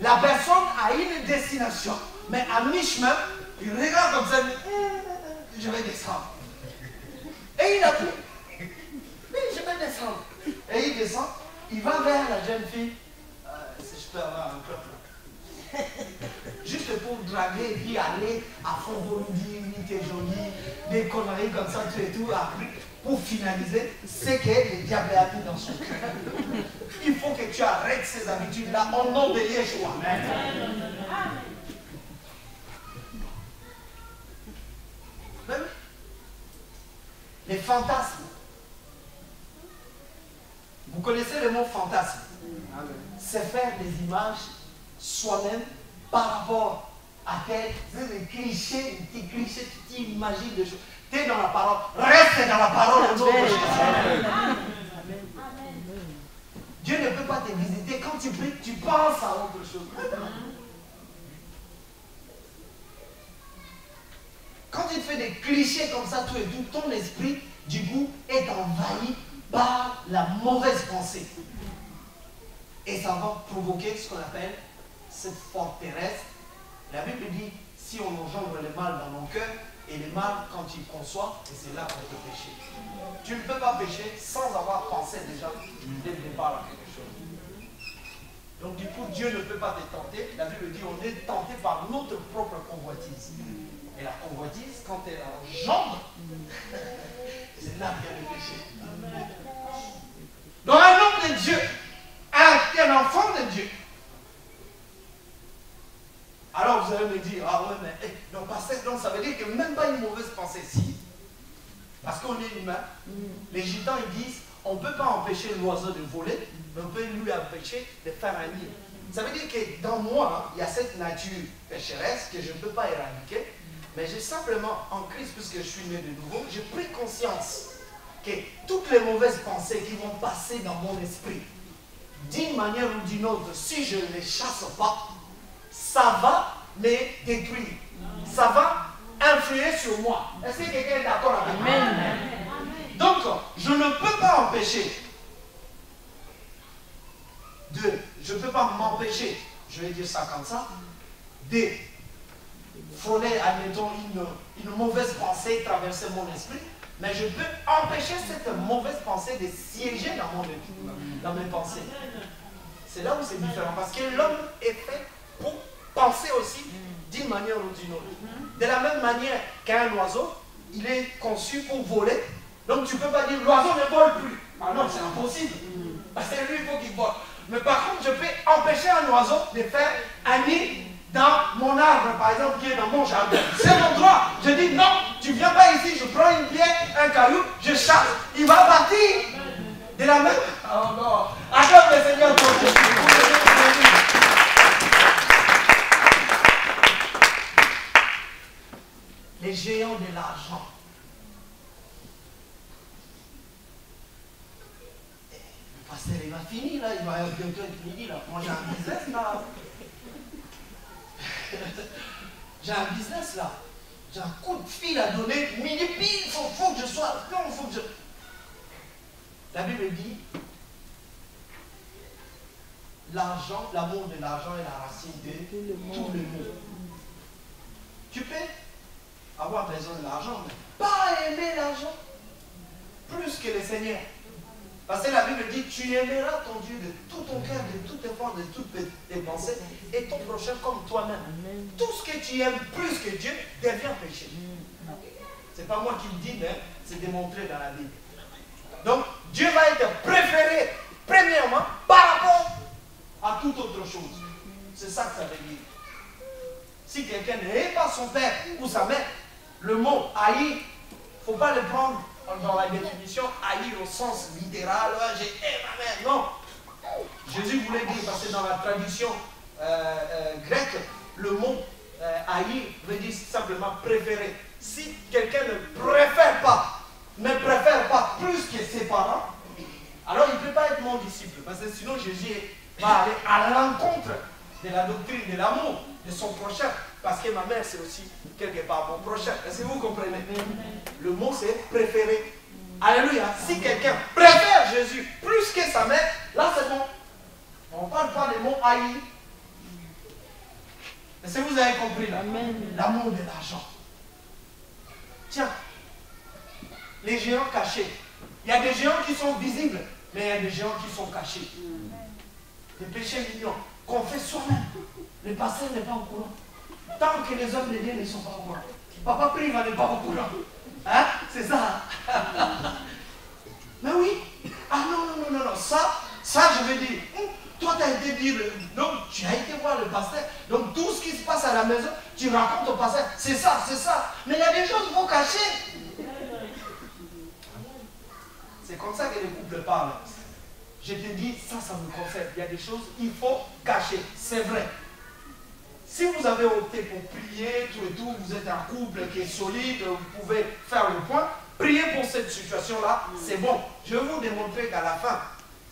La personne a une destination, mais à mi-chemin, il regarde comme ça, je vais descendre. Et il a pris. Oui, je vais descendre. Et il descend, il va vers la jeune fille. Si je peux avoir un peu. Juste pour draguer et puis aller à fond pour lui dire, oui, t'es jolie, des conneries comme ça, tout et tout. Après, pour finaliser, c'est que le diable a mis dans son cœur. Il faut que tu arrêtes ces habitudes-là au nom de Yeshua. Amen. Ben oui. Les fantasmes. Vous connaissez le mot fantasme? C'est faire des images soi-même par rapport à des clichés, des petits clichés, tu t'imagines des choses. Tu es dans la parole, reste dans la parole au nom de Jésus. Dieu ne peut pas te visiter. Quand tu pries, tu penses à autre chose. Quand tu te fais des clichés comme ça, tout et tout, ton esprit, du coup, est envahi par la mauvaise pensée. Et ça va provoquer ce qu'on appelle cette forteresse. La Bible dit, si on engendre le mal dans nos cœurs, et le mal, quand tu conçois, et c'est là qu'on peut pécher. Tu ne peux pas pécher sans avoir pensé déjà dès le départ à quelque chose. Donc du coup, Dieu ne peut pas te tenter. La Bible dit, on est tenté par notre propre convoitise. Et la convoitise, quand elle engendre, c'est là qu'il y a le péché. Donc un homme de Dieu, un enfant de Dieu. Alors vous allez me dire, ah ouais, mais donc, donc ça veut dire que même pas une mauvaise pensée, si. Parce qu'on est humain. Les gitans ils disent, on ne peut pas empêcher l'oiseau de voler, mais on peut lui empêcher de faire un nid. Ça veut dire que dans moi, il y a cette nature pécheresse que je ne peux pas éradiquer, mais j'ai simplement, en Christ, puisque je suis né de nouveau, j'ai pris conscience que toutes les mauvaises pensées qui vont passer dans mon esprit, d'une manière ou d'une autre, si je ne les chasse pas, ça va me détruire. Ça va influer sur moi. Est-ce que quelqu'un est d'accord avec moi? Donc, je ne peux pas empêcher je ne peux pas m'empêcher, je vais dire ça comme ça, de frôler, admettons, une mauvaise pensée traverser mon esprit, Mais je peux empêcher cette mauvaise pensée de siéger dans mes pensées. C'est là où c'est différent. Parce que l'homme est fait pour penser aussi d'une manière ou d'une autre. De la même manière qu'un oiseau, il est conçu pour voler. Donc tu ne peux pas dire l'oiseau ne vole plus. Ah non, c'est impossible. Parce que lui, il faut qu'il vole. Mais par contre, je peux empêcher un oiseau de faire un nid dans mon arbre, par exemple, qui est dans mon jardin. C'est mon droit. Je dis non, tu ne viens pas ici, je prends une pierre, un caillou, je chasse, il va partir. De la même. Oh non. Acclame le Seigneur pour Jésus. Les géants de l'argent. Le pasteur, il va finir là, il va bientôt être fini là. Moi j'ai un business là. J'ai un business là. J'ai un coup de fil à donner. Midi pile, il faut que je sois. Non, il faut que je. La Bible dit l'argent, l'amour de l'argent est la racine de tout le monde. Tu peux avoir besoin de l'argent, mais pas aimer l'argent plus que le Seigneur. Parce que la Bible dit tu aimeras ton Dieu de tout ton cœur, de toutes tes forces, de toutes tes pensées et ton prochain comme toi-même. Tout ce que tu aimes plus que Dieu devient péché. C'est pas moi qui le dis, mais c'est démontré dans la Bible. Donc Dieu va être préféré premièrement par rapport à toute autre chose. C'est ça que ça veut dire. Si quelqu'un n'aime pas son père ou sa mère, le mot haïr, il ne faut pas le prendre dans la définition haïr au sens littéral, j'ai aimé ma mère. Non. Jésus voulait dire, parce que dans la tradition grecque, le mot haïr veut dire simplement préférer. Si quelqu'un ne préfère pas plus que ses parents, alors il ne peut pas être mon disciple. Parce que sinon Jésus va aller à l'encontre de la doctrine de l'amour de son prochain. Parce que ma mère, c'est aussi quelque part mon prochain. Est-ce que vous comprenez? Le mot, c'est préférer. Alléluia. Si quelqu'un préfère Jésus plus que sa mère, là, c'est bon. On ne parle pas des mots haïs. Est-ce que vous avez compris là? L'amour de l'argent. Tiens, les géants cachés. Il y a des géants qui sont visibles, mais il y a des géants qui sont cachés. Des péchés mignons qu'on fait soi-même. Le pasteur n'est pas au courant. Tant que les hommes de Dieu ne sont pas au courant. Papa Prive n'est pas au courant. Hein? C'est ça. Mais oui. Ah non. Ça je veux dire. Toi, tu as été dire. Donc, tu as été voir le pasteur. Donc, tout ce qui se passe à la maison, tu racontes au pasteur. C'est ça. Mais il y a des choses qu'il faut cacher. C'est comme ça que les couples parlent. Je te dis, ça me concerne. Il y a des choses qu'il faut cacher. C'est vrai. Si vous avez opté pour prier, tout et tout, vous êtes un couple qui est solide, vous pouvez faire le point, priez pour cette situation-là, c'est bon. Je vais vous démontrer qu'à la fin,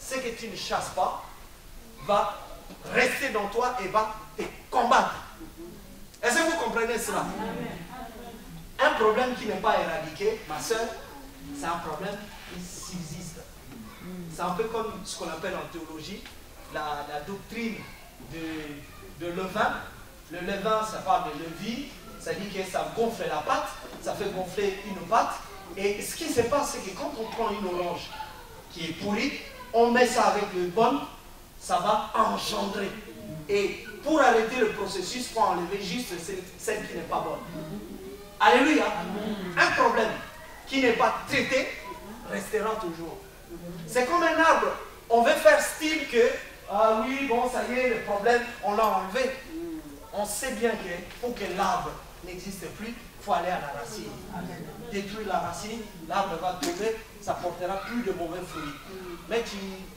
ce que tu ne chasses pas va rester dans toi et va te combattre. Est-ce que vous comprenez cela? Un problème qui n'est pas éradiqué, ma soeur, c'est un problème qui subsiste. C'est un peu comme ce qu'on appelle en théologie la doctrine de levain. Le levain, ça parle de levis, ça dit que ça gonfle la pâte, ça fait gonfler une pâte. Et ce qui se passe, c'est que quand on prend une orange qui est pourrie, on met ça avec le bon, ça va engendrer. Et pour arrêter le processus, il faut enlever juste celle qui n'est pas bonne. Alléluia. Un problème qui n'est pas traité restera toujours. C'est comme un arbre. On veut faire style que, ah oui, bon, ça y est, le problème, on l'a enlevé. On sait bien que pour que l'arbre n'existe plus, il faut aller à la racine. Détruire la racine, l'arbre va tomber, ça portera plus de mauvais fruits. Mais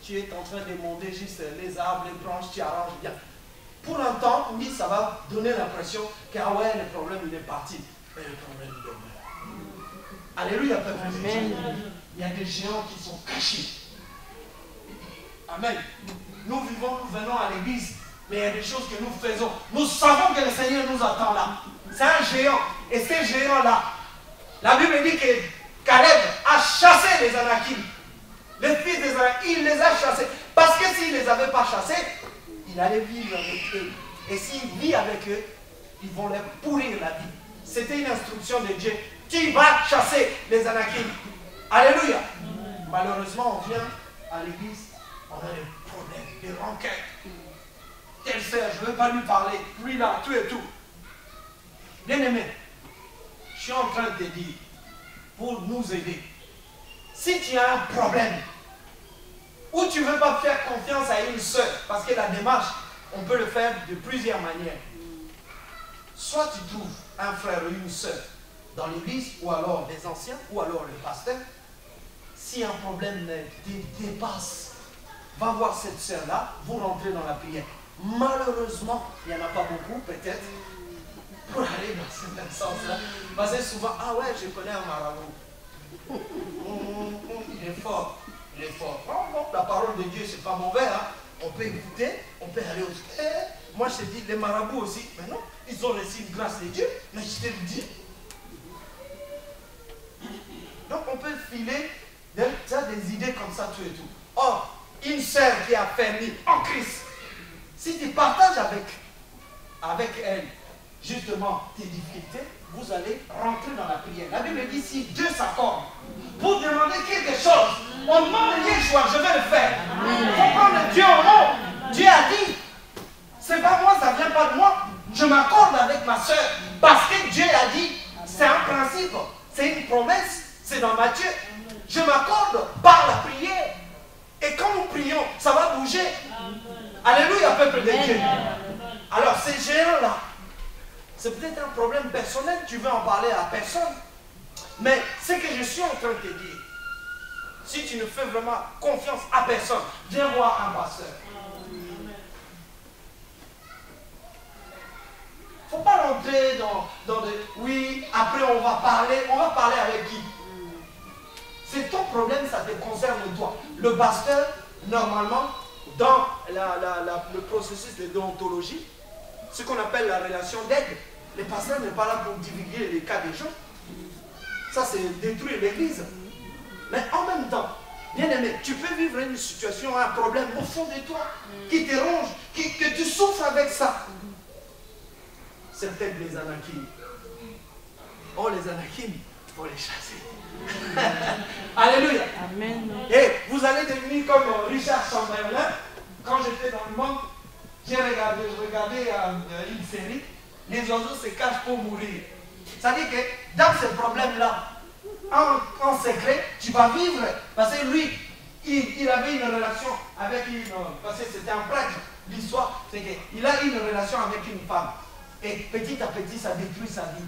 tu es en train de monter juste les arbres, les branches, tu arranges bien. Pour un temps, oui, ça va donner l'impression que ah ouais, le problème il est parti. Mais le problème il demeure. Alléluia, peuple. Amen. Il y a des géants qui sont cachés. Amen. Nous venons à l'église. Mais il y a des choses que nous faisons. Nous savons que le Seigneur nous attend là. C'est un géant. Et ces géants-là, la Bible dit que Caleb a chassé les Anakim. Les fils des Anakim, il les a chassés. Parce que s'il ne les avait pas chassés, il allait vivre avec eux. Et s'il vit avec eux, ils vont leur pourrir la vie. C'était une instruction de Dieu Tu vas chasser les Anakim. Alléluia. Malheureusement, on vient à l'église, on a des problèmes, des rancœurs. Tel frère, je ne veux pas lui parler. Lui là, tout et tout. Bien aimé, je suis en train de te dire, pour nous aider, si tu as un problème, ou tu ne veux pas faire confiance à une sœur, parce que la démarche, on peut le faire de plusieurs manières. Soit tu trouves un frère ou une sœur dans l'église, ou alors des anciens, ou alors le pasteur. Si un problème te dépasse, va voir cette sœur-là, vous rentrez dans la prière. Malheureusement, il n'y en a pas beaucoup, peut-être, pour aller dans ce même sens-là. Parce que souvent, ah ouais, je connais un marabout. Il est fort, il est fort. Non, la parole de Dieu, c'est pas mauvais, hein. On peut écouter, on peut aller au... Moi, je te dis, les marabouts aussi, mais non, ils ont reçu une grâce de Dieu, mais je te le dis. Donc, on peut filer des idées comme ça, tout et tout. Or, une sœur qui a fermé en Christ, si tu partages avec elle, justement, tes difficultés, vous allez rentrer dans la prière. La Bible dit, si Dieu s'accorde pour demander quelque chose, on demande Yeshua, je vais le faire. Il faut prendre Dieu au mot. Dieu a dit, c'est pas moi, ça ne vient pas de moi. Je m'accorde avec ma soeur parce que Dieu a dit, c'est un principe, c'est une promesse, c'est dans Matthieu. Je m'accorde par la prière. Et quand nous prions, ça va bouger. Alléluia, peuple de Dieu. Alors, ces géants-là, c'est peut-être un problème personnel, tu veux en parler à personne. Mais ce que je suis en train de te dire, si tu ne fais vraiment confiance à personne, viens voir un pasteur. Il ne faut pas rentrer dans des... Oui, après on va parler avec qui? C'est ton problème, ça te concerne toi. Le pasteur, normalement, dans le processus de déontologie, ce qu'on appelle la relation d'aide, le pasteur n'est pas là pour divulguer les cas des gens. Ça, c'est détruire l'église. Mais en même temps, bien aimé, tu peux vivre une situation, un problème au fond de toi, qui te ronge, que tu souffres avec ça. C'est peut-être les Anakim. Oh, les Anakim, il faut les chasser. Alléluia. Amen. Et vous allez devenir comme Richard Chamberlain. Quand j'étais dans le monde, je regardais une série, les oiseaux se cachent pour mourir. C'est-à-dire que dans ce problème-là, en secret, tu vas vivre. Parce que lui, il avait une relation avec une... Parce que c'était un prêtre. L'histoire, c'est qu'il a une relation avec une femme. Et petit à petit, ça détruit sa vie.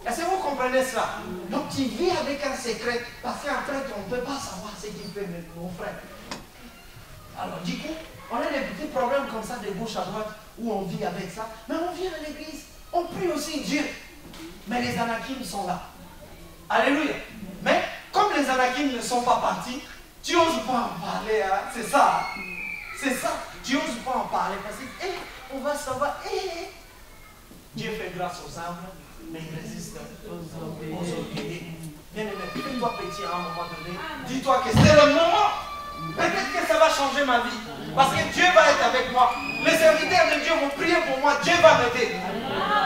Est-ce que vous comprenez cela? Donc tu vis avec un secret. Parce qu'un prêtre, on ne peut pas savoir ce qu'il fait, mon frère. Alors du coup, on a des petits problèmes comme ça de gauche à droite où on vit avec ça. Mais on vient à l'église. On prie aussi Dieu. Mais les Anakim sont là. Alléluia. Mais comme les Anakim ne sont pas partis, tu n'oses pas en parler. Hein? C'est ça. C'est ça. Tu n'oses pas en parler parce que on va savoir. Dieu fait grâce aux humbles, mais il résiste aux orgueilleux. Bien aimé, fais-toi petit à un moment donné. Dis-toi que c'est le moment. Peut-être que ça va changer ma vie. Parce que Dieu va être avec moi. Les serviteurs de Dieu vont prier pour moi. Dieu va m'aider.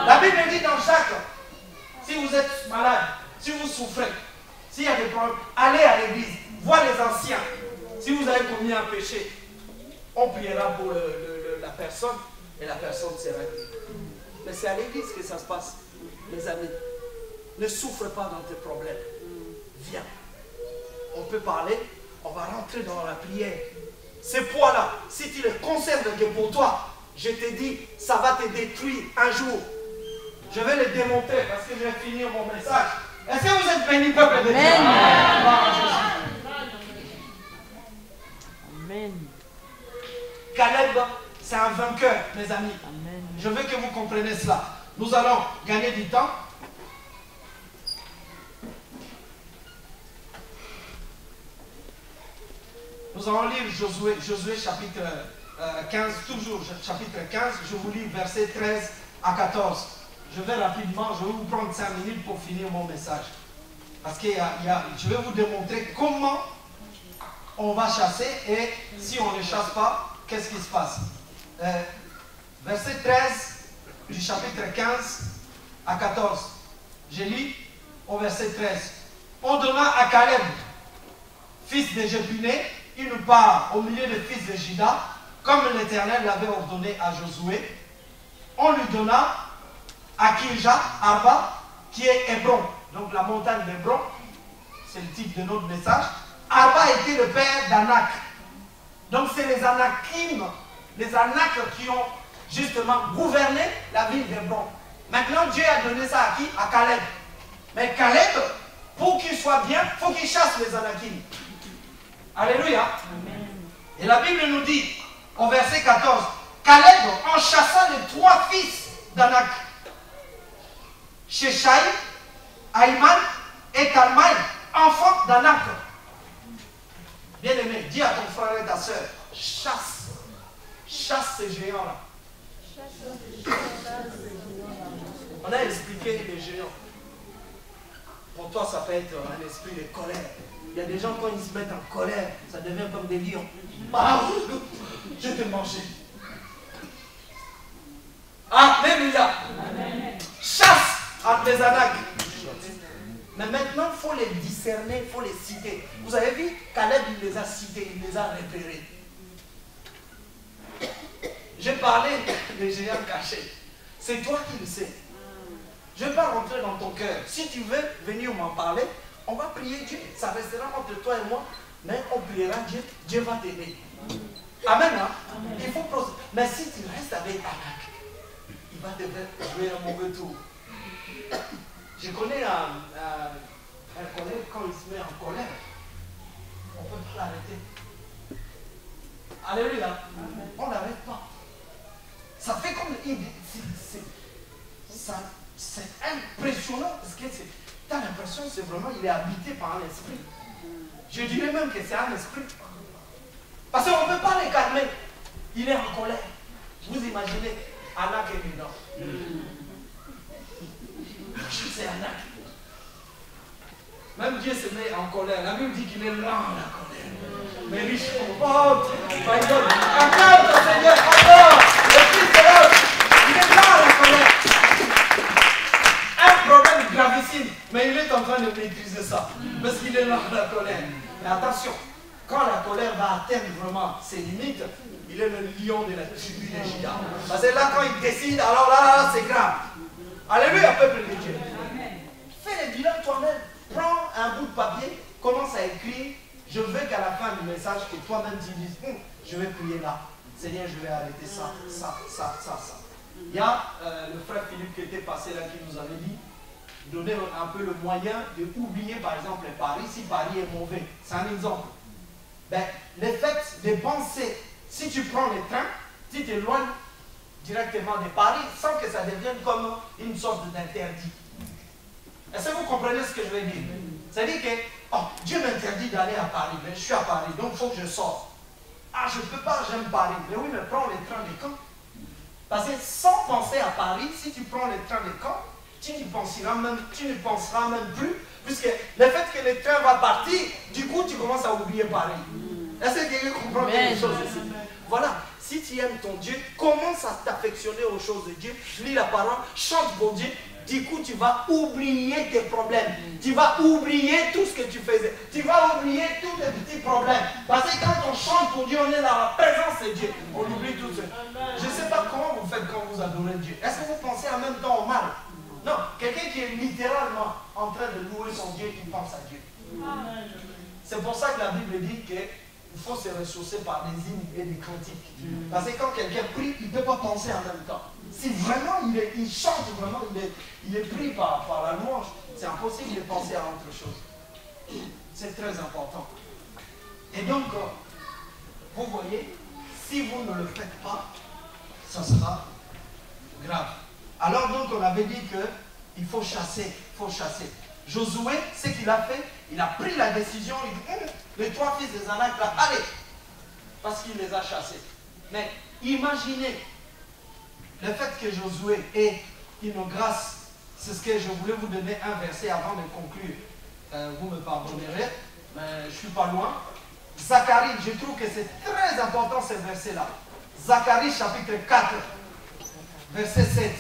La Bible dit dans chaque, si vous êtes malade, si vous souffrez, s'il y a des problèmes, allez à l'église, voir les anciens. Si vous avez commis un péché, on priera pour la personne et la personne sera guérie. Mais c'est à l'église que ça se passe, mes amis. Ne souffre pas dans tes problèmes. Viens. On peut parler, on va rentrer dans la prière. Ces poids-là, si tu les conserves que pour toi, je te dis, ça va te détruire un jour. Je vais le démontrer parce que je vais finir mon message. Est-ce que vous êtes bénis, peuple de Dieu? Amen. Caleb, c'est un vainqueur, mes amis. Amen. Je veux que vous compreniez cela. Nous allons gagner du temps. Nous allons lire Josué chapitre 15, toujours chapitre 15. Je vous lis versets 13 à 14. Je vais rapidement, je vais vous prendre 5 minutes pour finir mon message. Parce que je vais vous démontrer comment on va chasser et si on ne chasse pas, qu'est-ce qui se passe. Verset 13 du chapitre 15 à 14. Je lis. au verset 13. On donna à Caleb, fils de Jephuné, une part au milieu des fils de Juda, comme l'Éternel l'avait ordonné à Josué. On lui donna à Kirja, Arba, qui est Hébron. Donc la montagne d'Hébron, c'est le titre de notre message. Arba était le père d'Anak. Donc c'est les Anakim, les Anak qui ont justement gouverné la ville d'Hébron. Maintenant Dieu a donné ça à qui? À Caleb. Mais Caleb, pour qu'il soit bien, il faut qu'il chasse les Anakim. Alléluia. Amen. Et la Bible nous dit, au verset 14, Caleb, en chassant les 3 fils d'Anak, Sheshai, Aïman et Talmaï, enfants d'Anak. Bien-aimé, dis à ton frère et ta soeur, chasse ces géants-là. On a expliqué les géants. Pour toi, ça peut être un esprit de colère. Il y a des gens, quand ils se mettent en colère, ça devient comme des lions. Ah, je t'ai mangé. Alléluia. Chasse entre les Anak. Mais maintenant, il faut les discerner, il faut les citer. Vous avez vu, Caleb, il les a cités, il les a repérés. J'ai parlé des géants cachés. C'est toi qui le sais. Je ne vais pas rentrer dans ton cœur. Si tu veux venir m'en parler, on va prier Dieu. Ça restera entre toi et moi. Mais on priera Dieu. Dieu va t'aider. Amen, hein? Amen. Il faut procéder. Mais si tu restes avec Anak, il va te faire jouer un mauvais tour. Je connais un collègue, quand il se met en colère, on ne peut pas l'arrêter. Alléluia. On ne l'arrête pas. Ça fait comme... C'est impressionnant parce que tu as l'impression que c'est vraiment, il est habité par un esprit. Je dirais même que c'est un esprit. Parce qu'on ne peut pas les calmer. Il est en colère. Vous imaginez, Anak est dedans. C'est Anak. Même Dieu se met en colère. La Bible dit qu'il est lent la colère. Mais riche en vote. My God. Accorde au Seigneur, encore. Le Fils de l'homme. Il est lent la colère. Un problème gravissime. Mais il est en train de maîtriser ça. Parce qu'il est lent la colère. Mais attention. Quand la colère va atteindre vraiment ses limites, il est le lion de la tribu de Juda. Parce que là, quand il décide, alors là c'est grave. Alléluia, peuple de Dieu. Fais les bilans toi-même. Prends un bout de papier, commence à écrire. Je veux qu'à la fin du message, que toi-même tu dises, je vais prier là. Seigneur, je vais arrêter ça. Il y a le frère Philippe qui était passé là, qui nous avait dit, donner un peu le moyen d'oublier par exemple Paris, si Paris est mauvais. C'est un exemple. Ben, le fait de penser, si tu prends le train, tu t'éloignes directement de Paris sans que ça devienne comme une sorte d'interdit. Est-ce que vous comprenez ce que je veux dire? C'est-à-dire que Dieu m'interdit d'aller à Paris, mais je suis à Paris, donc il faut que je sorte. Ah, je ne peux pas, j'aime Paris. Mais oui, mais prends le train de Caen. Parce que sans penser à Paris, si tu prends le train de Caen, tu n'y penseras même plus, puisque le fait que le train va partir, du coup, tu commences à oublier Paris. Est-ce que quelqu'un comprend quelque chose ici? Voilà, si tu aimes ton Dieu, commence à t'affectionner aux choses de Dieu, lis la parole, chante pour Dieu, du coup, tu vas oublier tes problèmes. Tu vas oublier tout ce que tu faisais. Tu vas oublier tous tes petits problèmes. Parce que quand on chante pour Dieu, on est dans la présence de Dieu. On oublie tout ça. Je ne sais pas comment vous faites quand vous adorez Dieu. Est-ce que vous pensez en même temps au mal? Non, quelqu'un qui est littéralement en train de louer son Dieu, qui pense à Dieu. C'est pour ça que la Bible dit qu'il faut se ressourcer par des hymnes et des cantiques. Parce que quand quelqu'un prie, il ne peut pas penser en même temps. Si vraiment il chante, vraiment, il est pris par la louange, c'est impossible de penser à autre chose. C'est très important. Et donc, vous voyez, si vous ne le faites pas, ça sera grave. Alors donc, on avait dit qu'il faut chasser, Josué, ce qu'il a fait, il a pris la décision, il dit, les 3 fils des Anak, là, allez, parce qu'il les a chassés. Mais imaginez le fait que Josué ait une grâce, c'est ce que je voulais vous donner un verset avant de conclure. Vous me pardonnerez, mais je ne suis pas loin. Zacharie, je trouve que c'est très important ce verset-là. Zacharie chapitre 4, verset 7.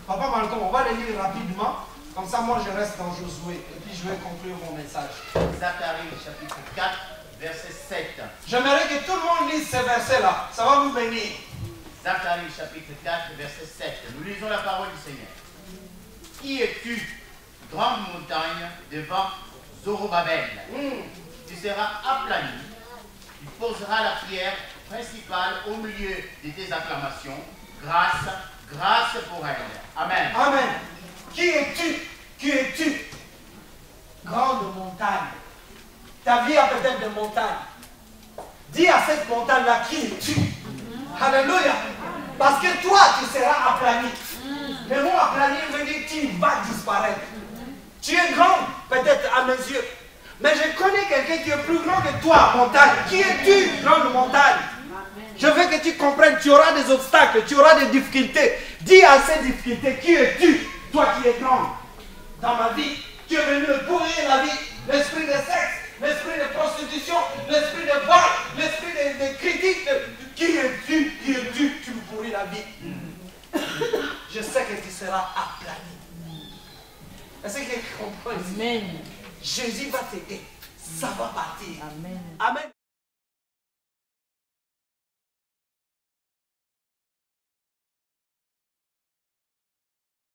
Papa Malcolm, on va le lire rapidement. Comme ça, moi, je reste dans Josué. Et puis, je vais conclure mon message. Zacharie chapitre 4, verset 7. J'aimerais que tout le monde lise ces versets-là. Ça va vous bénir. Zacharie chapitre 4, verset 7. Nous lisons la parole du Seigneur. Qui es-tu, grande montagne, devant Zorobabel? Tu seras aplani. Tu poseras la pierre principale au milieu de tes acclamations. Grâce, grâce pour elle. Amen. Amen. Qui es-tu? Qui es-tu? Grande montagne. Ta vie a peut-être des montagnes. Dis à cette montagne-là, qui es-tu? Alléluia. Parce que toi, tu seras aplani. Le mot aplani veut dire que tu vas disparaître. Tu es grand, peut-être à mes yeux. Mais je connais quelqu'un qui est plus grand que toi, montagne. Qui es-tu, grande montagne? Je veux que tu comprennes, tu auras des obstacles, tu auras des difficultés. Dis à ces difficultés, qui es-tu? Toi qui es grand. Dans ma vie, tu es venu me pourrir la vie. L'esprit de sexe, l'esprit de prostitution, l'esprit de vol, l'esprit de critique. Qui es-tu? Qui es-tu? Tu me pourris la vie. Je sais que tu seras aplani. Est-ce que tu comprends? Amen. Jésus va t'aider. Ça va partir. Amen. Amen.